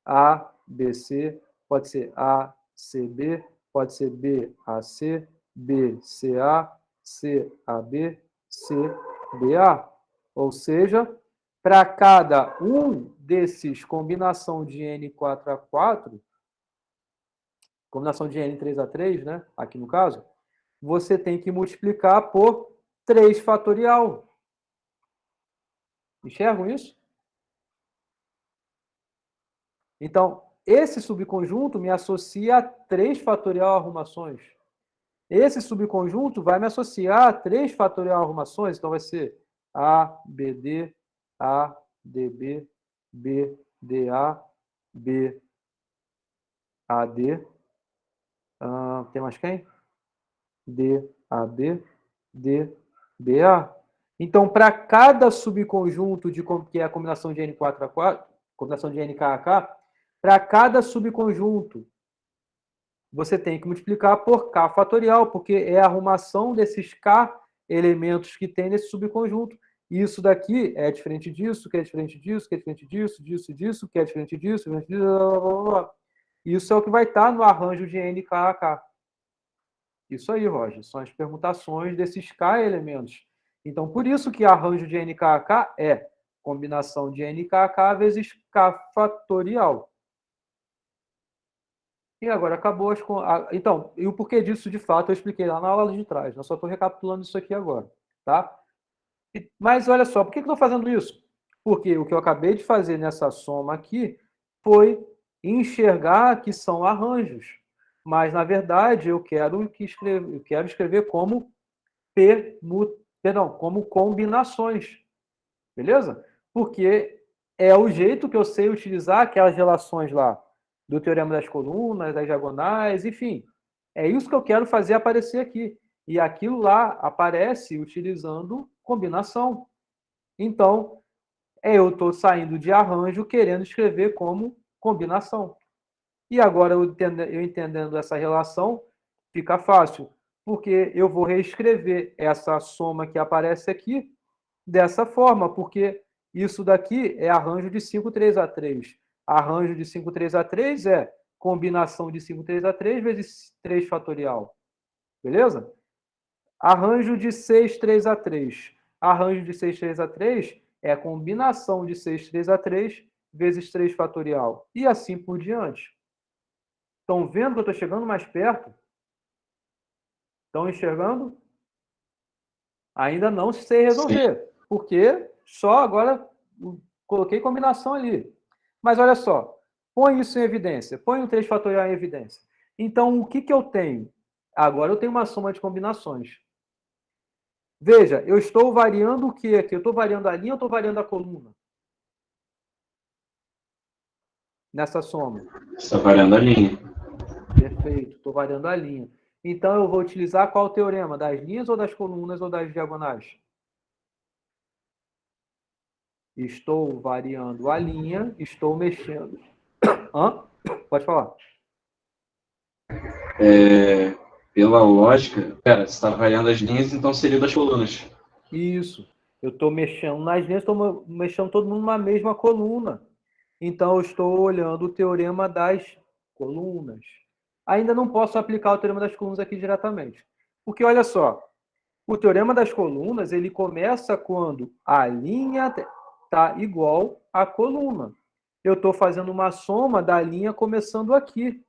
A, B, C, pode ser A, C, B, pode ser B, A, C, B, C, A, C, A, B, C, B, A. Ou seja, para cada um desses combinação de N4A4, combinação de N3A3, né? Aqui no caso, você tem que multiplicar por 3 fatorial. Enxergam isso? Então, esse subconjunto me associa a 3 fatorial arrumações. Esse subconjunto vai me associar a 3 fatorial arrumações. Então, vai ser A, BD, A, DB, B, DA, B, AD. Tem mais quem? D, AB, D, BA. Então, para cada subconjunto que é a combinação de N4A4, combinação de NKK, para cada subconjunto, você tem que multiplicar por K fatorial, porque é a arrumação desses K elementos que tem nesse subconjunto. Isso daqui é diferente disso, que é diferente disso, que é diferente disso, disso, que é diferente disso, diferente disso, blá, blá, blá. Isso é o que vai estar no arranjo de NKK. Isso aí, Roger, são as permutações desses K elementos. Então, por isso que arranjo de NKK é combinação de NKK vezes K fatorial. E agora acabou as... Então, e o porquê disso, de fato, eu expliquei lá na aula de trás. Eu só estou recapitulando isso aqui agora. Tá? Mas olha só, por que eu estou fazendo isso? Porque o que eu acabei de fazer nessa soma aqui foi enxergar que são arranjos. Mas, na verdade, eu quero escrever como como combinações. Beleza? Porque é o jeito que eu sei utilizar aquelas relações lá do teorema das colunas, das diagonais, enfim. É isso que eu quero fazer aparecer aqui. E aquilo lá aparece utilizando combinação. Então, eu estou saindo de arranjo querendo escrever como combinação. E agora, eu entendendo essa relação, fica fácil, porque eu vou reescrever essa soma que aparece aqui dessa forma, porque isso daqui é arranjo de 5, 3 a 3. Arranjo de 5, 3 a 3 é combinação de 5, 3 a 3 vezes 3 fatorial. Beleza? Arranjo de 6, 3 a 3. Arranjo de 6, 3 a 3 é a combinação de 6, 3 a 3 vezes 3 fatorial. E assim por diante. Estão vendo que eu estou chegando mais perto? Estão enxergando? Ainda não sei resolver. Sim. Porque só agora coloquei combinação ali. Mas olha só. Põe isso em evidência. Põe o 3 fatorial em evidência. Então, o que eu tenho? Agora eu tenho uma soma de combinações. Veja, eu estou variando o que aqui? Eu estou variando a linha ou estou variando a coluna? Nessa soma. Está variando a linha. Perfeito, estou variando a linha. Então, eu vou utilizar qual teorema? Das linhas ou das colunas ou das diagonais? Estou variando a linha, estou mexendo. Hã? Pode falar. Pela lógica, você está variando as linhas, então seria das colunas. Isso. Eu estou mexendo nas linhas, estou mexendo todo mundo na mesma coluna. Então, eu estou olhando o teorema das colunas. Ainda não posso aplicar o teorema das colunas aqui diretamente. Porque, olha só, o teorema das colunas, ele começa quando a linha está igual à coluna. Eu estou fazendo uma soma da linha começando aqui.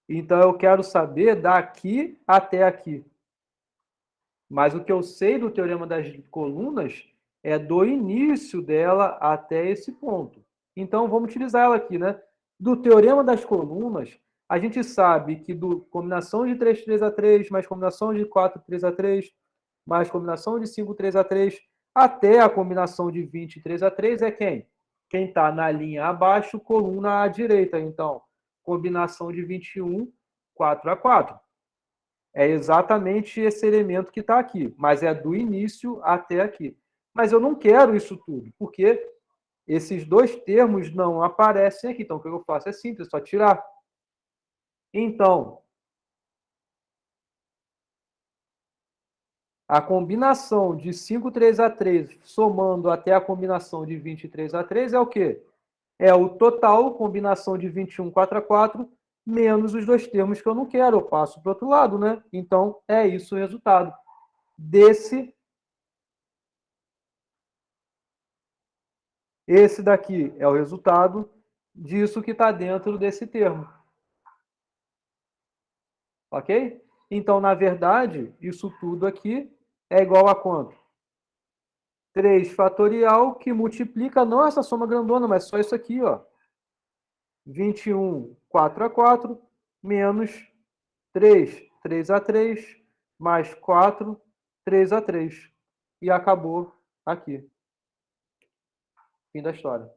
Então, eu quero saber daqui até aqui. Mas o que eu sei do teorema das colunas é do início dela até esse ponto. Então, vamos utilizar ela aqui, né? Do teorema das colunas, a gente sabe que do combinação de 3, 3 a 3, mais combinação de 4, 3 a 3, mais combinação de 5, 3 a 3, até a combinação de 20, 3 a 3 é quem? Quem está na linha abaixo, coluna à direita. Então, combinação de 21, 4 a 4. É exatamente esse elemento que está aqui, mas é do início até aqui. Mas eu não quero isso tudo, porque esses dois termos não aparecem aqui. Então, o que eu faço é simples, é só tirar. Então, a combinação de 5, 3 a 3, somando até a combinação de 23 a 3, é o quê? É o total, combinação de 21, 4 a 4, menos os dois termos que eu não quero. Eu passo para o outro lado, né? Então, é isso o resultado desse. Esse daqui é o resultado disso que está dentro desse termo. Ok? Então, na verdade, isso tudo aqui é igual a quanto? 3 fatorial que multiplica, não essa soma grandona, mas só isso aqui, ó. 21, 4 a 4, menos 3, 3 a 3, mais 4, 3 a 3. E acabou aqui. Fim da história.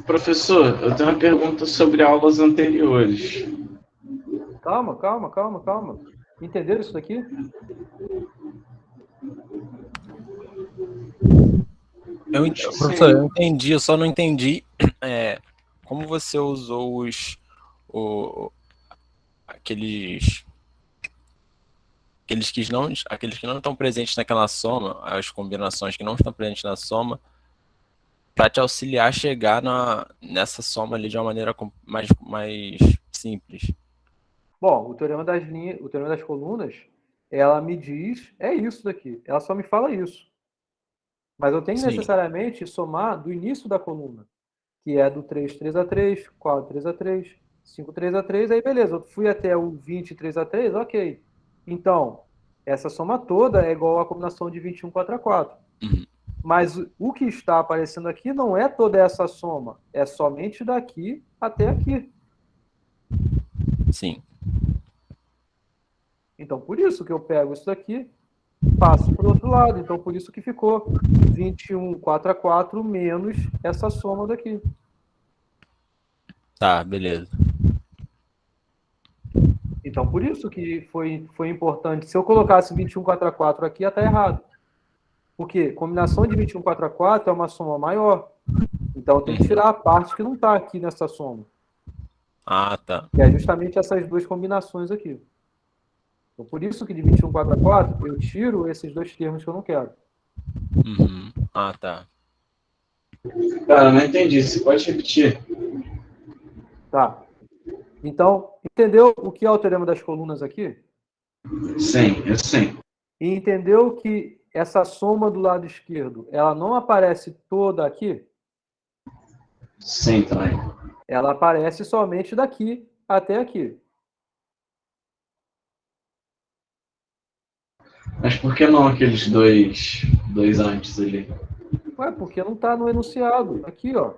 Professor, eu tenho uma pergunta sobre aulas anteriores. Calma. Entenderam isso daqui? Professor, eu entendi, eu só não entendi como você usou aqueles que não estão presentes naquela soma, as combinações que não estão presentes na soma, para te auxiliar a chegar nessa soma ali de uma maneira mais simples. Bom, o teorema das colunas, ela me diz, é isso daqui. Ela só me fala isso. Mas eu tenho necessariamente somar do início da coluna, que é do 3, 3 a 3, 4, 3 a 3, 5, 3 a 3, aí beleza, eu fui até o 20, 3 a 3, ok. Então, essa soma toda é igual à combinação de 21, 4 a 4. Uhum. Mas o que está aparecendo aqui não é toda essa soma, é somente daqui até aqui. Sim. Então, por isso que eu pego isso daqui, passo para o outro lado. Então, por isso que ficou 21, 4 a 4, menos essa soma daqui. Tá, beleza. Então, por isso que foi importante. Se eu colocasse 21 4 4 aqui, ia estar errado. Porque combinação de 21 4 4 é uma soma maior. Então, eu tenho que tirar a parte que não está aqui nessa soma. Ah, tá. Que é justamente essas duas combinações aqui. Então, por isso que de 21 4 4, eu tiro esses dois termos que eu não quero. Uhum. Ah, tá. Cara, não entendi. Você pode repetir? Tá. Então, entendeu o que é o teorema das colunas aqui? Sim, eu sim. E entendeu que essa soma do lado esquerdo, ela não aparece toda aqui? Sim, também. Ela aparece somente daqui até aqui. Mas por que não aqueles dois antes ali? Ué, porque não está no enunciado. Aqui, ó.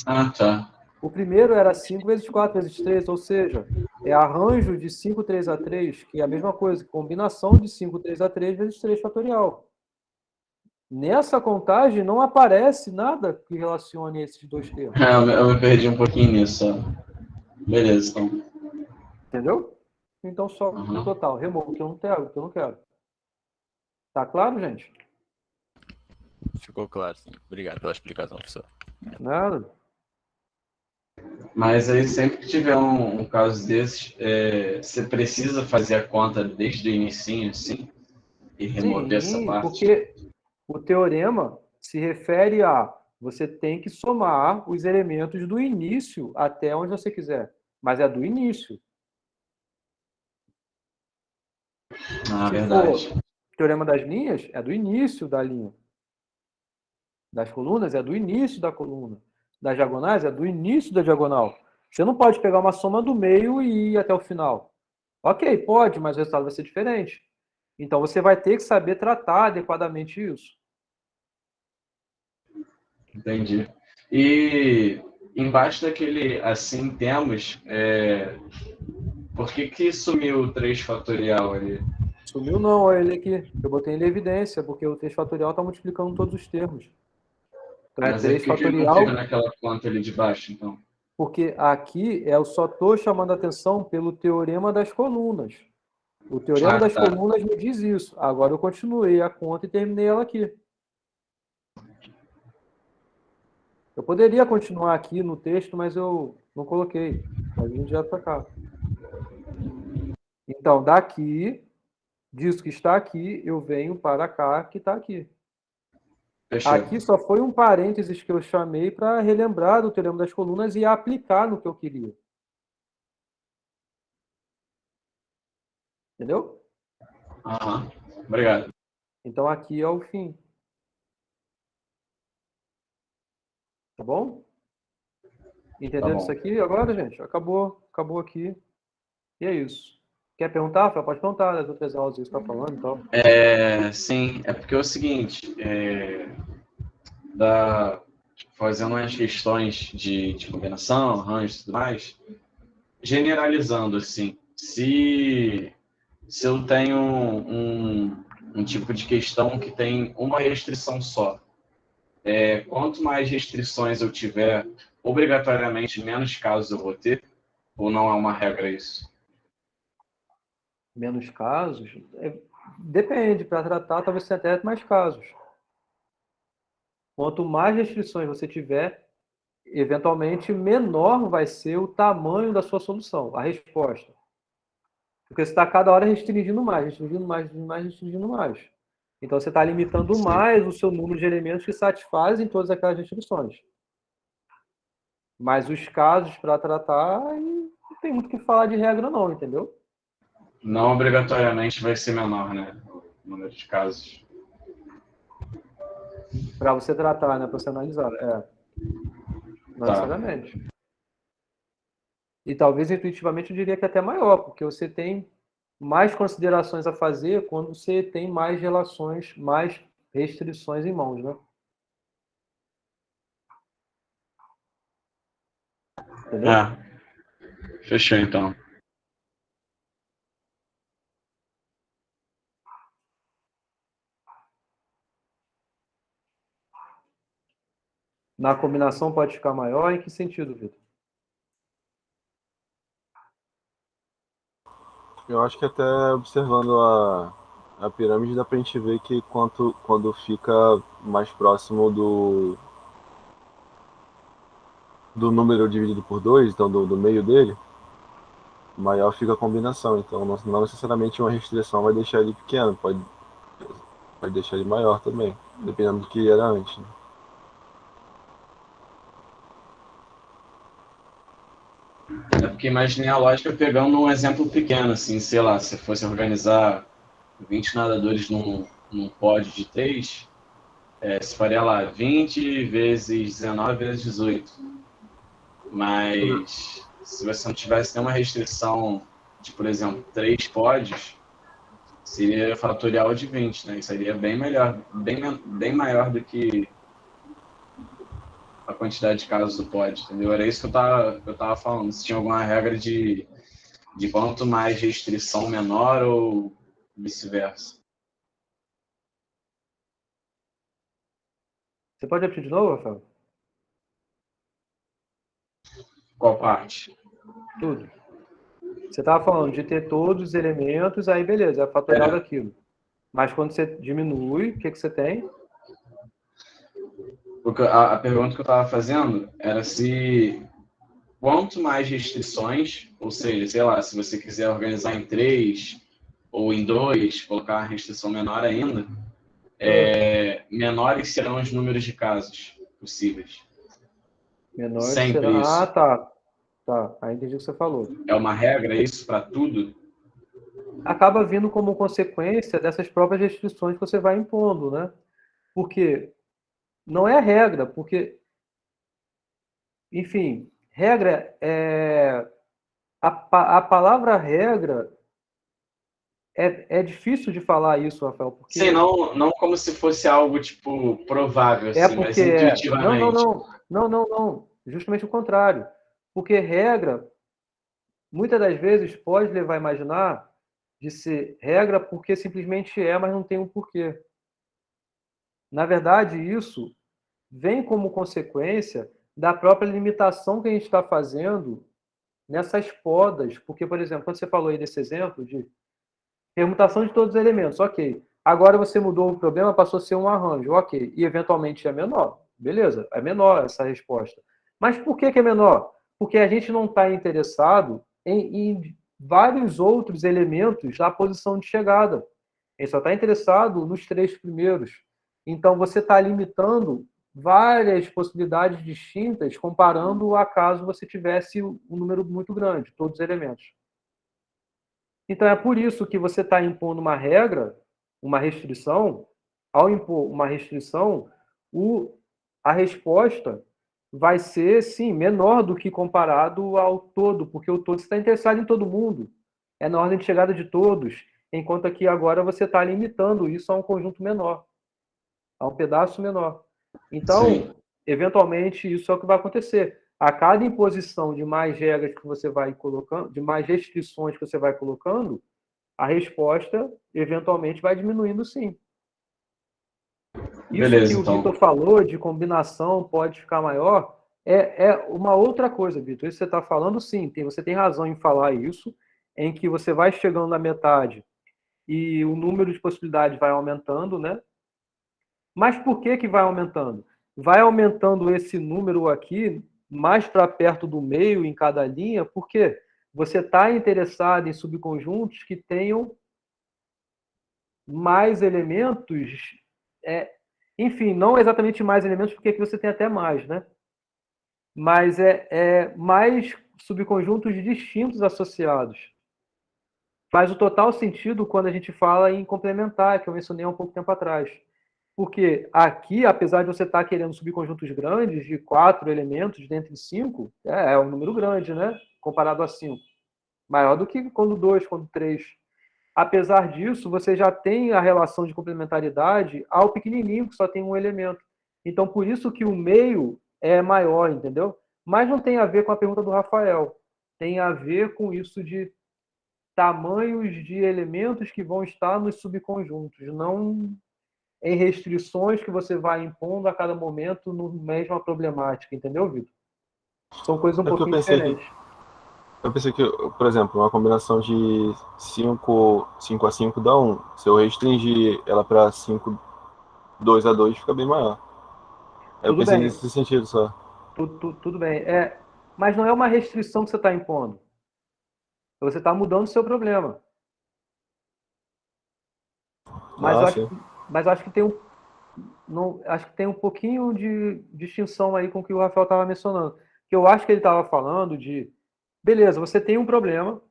Ah, tá. O primeiro era 5 vezes 4 vezes 3, ou seja, é arranjo de 5, 3 a 3, que é a mesma coisa, combinação de 5, 3 a 3 vezes 3 fatorial. Nessa contagem não aparece nada que relacione esses dois termos. Eu me perdi um pouquinho nisso. Ó. Beleza, então. Entendeu? Então só o total, removo o que eu não quero, o que eu não quero. Tá claro, gente? Ficou claro, sim. Obrigado pela explicação, professor. Nada. Mas aí sempre que tiver um caso desses, você precisa fazer a conta desde o inicinho, assim, e remover essa Sim, parte. porque o teorema se refere a você tem que somar os elementos do início até onde você quiser. Mas é do início. Ah, Se verdade. for teorema das linhas, é do início da linha. Das colunas, é do início da coluna. Das diagonais, é do início da diagonal. Você não pode pegar uma soma do meio e ir até o final. Ok, pode, mas o resultado vai ser diferente. Então você vai ter que saber tratar adequadamente isso. Entendi. E embaixo daquele assim temos, por que sumiu o 3 fatorial ali? Sumiu não, olha ele aqui. Eu botei ele em evidência, porque o 3 fatorial está multiplicando todos os termos. Então é Mas aí 3 por que ele não fica fatorial, naquela conta ali de baixo, então? porque aqui eu só estou chamando a atenção pelo teorema das colunas. O teorema Ah, das tá. colunas me diz isso. Agora eu continuei a conta e terminei ela aqui. Eu poderia continuar aqui no texto, mas eu não coloquei. Vai vir direto para cá. Então, daqui, disso que está aqui, eu venho para cá, que está aqui. Fechou. Aqui só foi um parênteses que eu chamei para relembrar do teorema das colunas e aplicar no que eu queria. Entendeu? Aham. Obrigado. Então, aqui é o fim. Tá bom? Entendendo isso aqui agora, gente? Acabou aqui. E é isso. Quer perguntar? Pode perguntar das outras aulas que você está falando e tal. Sim, é porque é o seguinte, fazendo umas questões de combinação, arranjo e tudo mais, generalizando assim, se eu tenho um tipo de questão que tem uma restrição só, quanto mais restrições eu tiver, obrigatoriamente menos casos eu vou ter? Ou não é uma regra isso? Menos casos? Depende. Para tratar, talvez você até mais casos. Quanto mais restrições você tiver, eventualmente menor vai ser o tamanho da sua solução, a resposta. Porque você está cada hora restringindo mais, restringindo mais, restringindo mais, restringindo mais. Então você está limitando Sim. mais o seu número de elementos que satisfazem todas aquelas restrições. Mas os casos para tratar, não tem muito o que falar de regra não, entendeu? Não obrigatoriamente vai ser menor, né? O número de casos. Para você tratar, né? Para você analisar. Não Tá. necessariamente. E talvez intuitivamente eu diria que até maior, porque você tem mais considerações a fazer quando você tem mais relações, mais restrições em mãos, né? Entendeu? Fechou então. Na combinação pode ficar maior, em que sentido, Vitor? Eu acho que até observando a pirâmide dá pra gente ver que quando fica mais próximo do número dividido por 2, então do meio dele, maior fica a combinação. Então não necessariamente uma restrição vai deixar ele pequeno, pode deixar ele maior também, dependendo do que era antes, né? É porque imaginei a lógica pegando um exemplo pequeno, assim, sei lá, se fosse organizar 20 nadadores num pod de 3, se faria lá 20 vezes 19 vezes 18. Mas se você não tivesse nenhuma restrição de, por exemplo, 3 pods, seria fatorial de 20, né? E seria bem melhor, bem maior do que a quantidade de casos do pod, entendeu? Era isso que eu tava falando. Se tinha alguma regra de quanto mais restrição, menor ou vice-versa. Você pode repetir de novo, Rafael? Qual parte? Tudo. Você estava falando de ter todos os elementos, aí beleza, é fatorial daquilo. Mas quando você diminui, o que você tem? Porque a pergunta que eu estava fazendo era se quanto mais restrições, ou seja, sei lá, se você quiser organizar em 3 ou em 2, colocar uma restrição menor ainda, menores serão os números de casos possíveis. Menores Sempre será. isso. Ah, tá. Tá, aí entendi o que você falou. É uma regra isso para tudo? Acaba vindo como consequência dessas próprias restrições que você vai impondo, né? Porque não é regra, porque, enfim, regra é. A palavra regra é difícil de falar isso, Rafael, porque. Sim, não como se fosse algo, tipo, provável, É assim, mas porque é. Não, não, intuitivamente. não. Não, não, não. Justamente o contrário. Porque regra, muitas das vezes, pode levar a imaginar de ser regra porque simplesmente é, mas não tem um porquê. Na verdade, isso vem como consequência da própria limitação que a gente está fazendo nessas podas. Porque, por exemplo, quando você falou aí desse exemplo de permutação de todos os elementos, ok. Agora você mudou o problema, passou a ser um arranjo, ok. E eventualmente é menor. Beleza, é menor essa resposta. Mas por que é menor? Porque a gente não está interessado em vários outros elementos da posição de chegada. A gente só está interessado nos 3 primeiros. Então você está limitando várias possibilidades distintas comparando a caso você tivesse um número muito grande, todos os elementos. Então é por isso que você está impondo uma regra, uma restrição. Ao impor uma restrição, a resposta vai ser, sim, menor do que comparado ao todo, porque o todo está interessado em todo mundo. É na ordem de chegada de todos, enquanto aqui agora você está limitando isso a um conjunto menor, a um pedaço menor. Então, Sim. eventualmente, isso é o que vai acontecer. A cada imposição de mais regras que você vai colocando, de mais restrições que você vai colocando, a resposta eventualmente vai diminuindo, sim. Isso Beleza, que o então. Vitor falou de combinação pode ficar maior é uma outra coisa, Vitor. Isso que você está falando, sim, você tem razão em falar isso, em que você vai chegando na metade e o número de possibilidades vai aumentando, né? Mas por que vai aumentando? Vai aumentando esse número aqui mais para perto do meio em cada linha, porque você está interessado em subconjuntos que tenham mais elementos, enfim, não exatamente mais elementos, porque aqui você tem até mais, né? Mas mais subconjuntos distintos associados. Faz o total sentido quando a gente fala em complementar, que eu mencionei há um pouco tempo atrás. Porque aqui, apesar de você estar querendo subconjuntos grandes, de 4 elementos dentre 5, é um número grande, né? Comparado a 5. Maior do que quando 2, quando 3. Apesar disso, você já tem a relação de complementaridade ao pequenininho, que só tem um elemento. Então, por isso que o meio é maior, entendeu? Mas não tem a ver com a pergunta do Rafael. Tem a ver com isso de tamanhos de elementos que vão estar nos subconjuntos, não em restrições que você vai impondo a cada momento no mesma problemática, entendeu, Vitor? São coisas um É porque eu pouquinho pensei que diferentes. Eu pensei que, por exemplo, uma combinação de 5 a 5 dá 1. Se eu restringir ela para 5, 2 a 2, fica bem maior. Aí eu Tudo pensei bem, nesse sentido só. tudo bem. Mas não é uma restrição que você está impondo. Você está mudando o seu problema. Mas eu Ah, acho, sim. mas eu acho que tem acho que tem um pouquinho de distinção aí com o que o Rafael estava mencionando. Que eu acho que ele estava falando de, beleza, você tem um problema,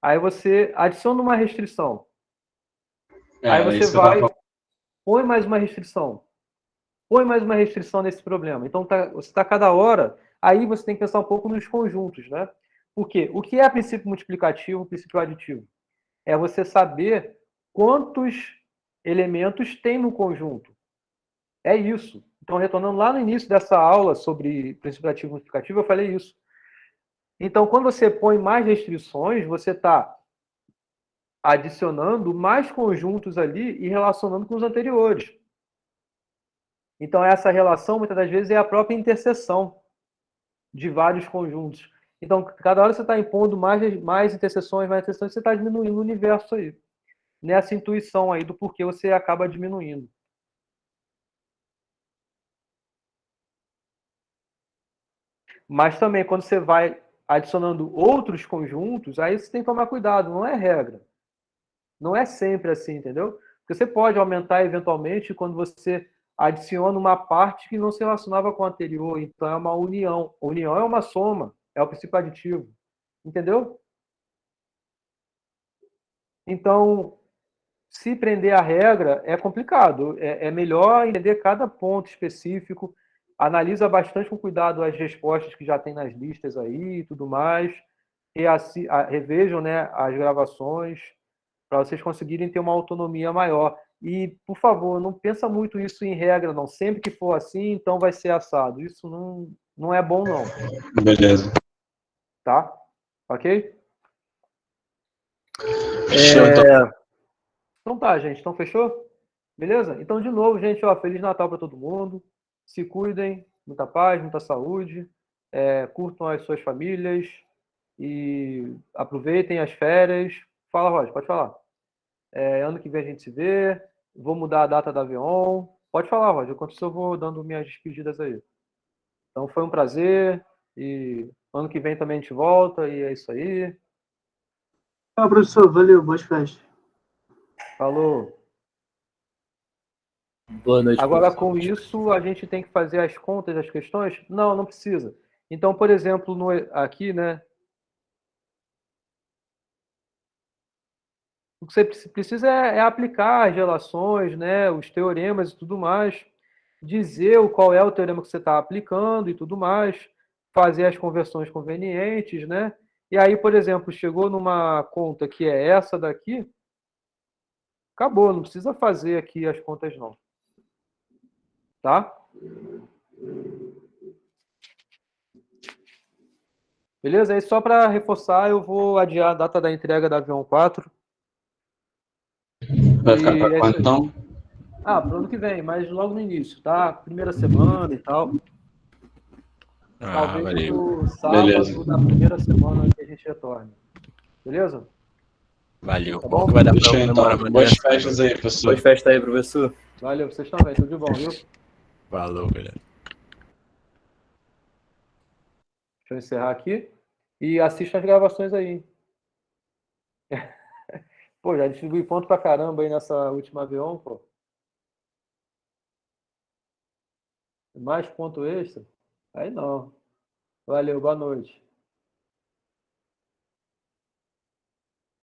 aí você adiciona uma restrição. Aí Era você isso que eu tava vai, falando. põe mais uma restrição. Põe mais uma restrição nesse problema. Então, você está cada hora, aí você tem que pensar um pouco nos conjuntos, né? Por quê? O que é princípio multiplicativo, princípio aditivo? É você saber quantos elementos tem no conjunto. É isso. Então, retornando lá no início dessa aula sobre princípio ativo e multiplicativo, eu falei isso. Então, quando você põe mais restrições, você está adicionando mais conjuntos ali e relacionando com os anteriores. Então, essa relação, muitas das vezes, é a própria interseção de vários conjuntos. Então, cada hora você está impondo mais interseções, você está diminuindo o universo aí. Nessa intuição aí do porquê você acaba diminuindo. Mas também, quando você vai adicionando outros conjuntos, aí você tem que tomar cuidado, não é regra. Não é sempre assim, entendeu? Porque você pode aumentar eventualmente quando você adiciona uma parte que não se relacionava com a anterior. Então, é uma união. A união é uma soma, é o princípio aditivo. Entendeu? Então, se prender à regra é complicado. É melhor entender cada ponto específico, analisa bastante com cuidado as respostas que já tem nas listas aí e tudo mais, e revejam, né, as gravações para vocês conseguirem ter uma autonomia maior. E, por favor, não pensa muito isso em regra, não. Sempre que for assim, então vai ser assado. Isso não é bom, não. Beleza. Tá? Ok? Fechou, então. Então tá, gente. Então fechou? Beleza? Então, de novo, gente, ó, Feliz Natal para todo mundo. Se cuidem, muita paz, muita saúde. Curtam as suas famílias e aproveitem as férias. Fala, Roger, pode falar. Ano que vem a gente se vê. Vou mudar a data da Avion. Pode falar, Roger. Enquanto isso, eu vou dando minhas despedidas aí. Então, foi um prazer. E ano que vem também a gente volta. E é isso aí. Tchau, professor. Valeu. Boas festas. Falou. Boa noite, Agora, professor. com isso, a gente tem que fazer as contas, as questões? Não, não precisa. Então, por exemplo, aqui, né? O que você precisa é aplicar as relações, né? Os teoremas e tudo mais, dizer qual é o teorema que você está aplicando e tudo mais, fazer as conversões convenientes, né? E aí, por exemplo, chegou numa conta que é essa daqui, acabou, não precisa fazer aqui as contas não. Tá? Beleza? Aí só para reforçar, eu vou adiar a data da entrega da Avião 4. Vai ficar para E é quando, isso aí. então? Pro ano que vem, mas logo no início, tá? Primeira semana e tal. Talvez valeu. no Beleza. sábado da primeira semana que a gente retorne. Beleza? Valeu. Tá Bom bom? que vai dar pra Fechou, comemorar então. meu Boas aniversário. festas aí, professor. Boas festas aí, professor. Valeu, vocês também. Tudo de bom, viu? Deixa Falou, galera. eu encerrar aqui. E assista as gravações aí. Pô, já distribuí ponto pra caramba aí nessa última avião, pô. Mais ponto extra? Aí não. Valeu, boa noite.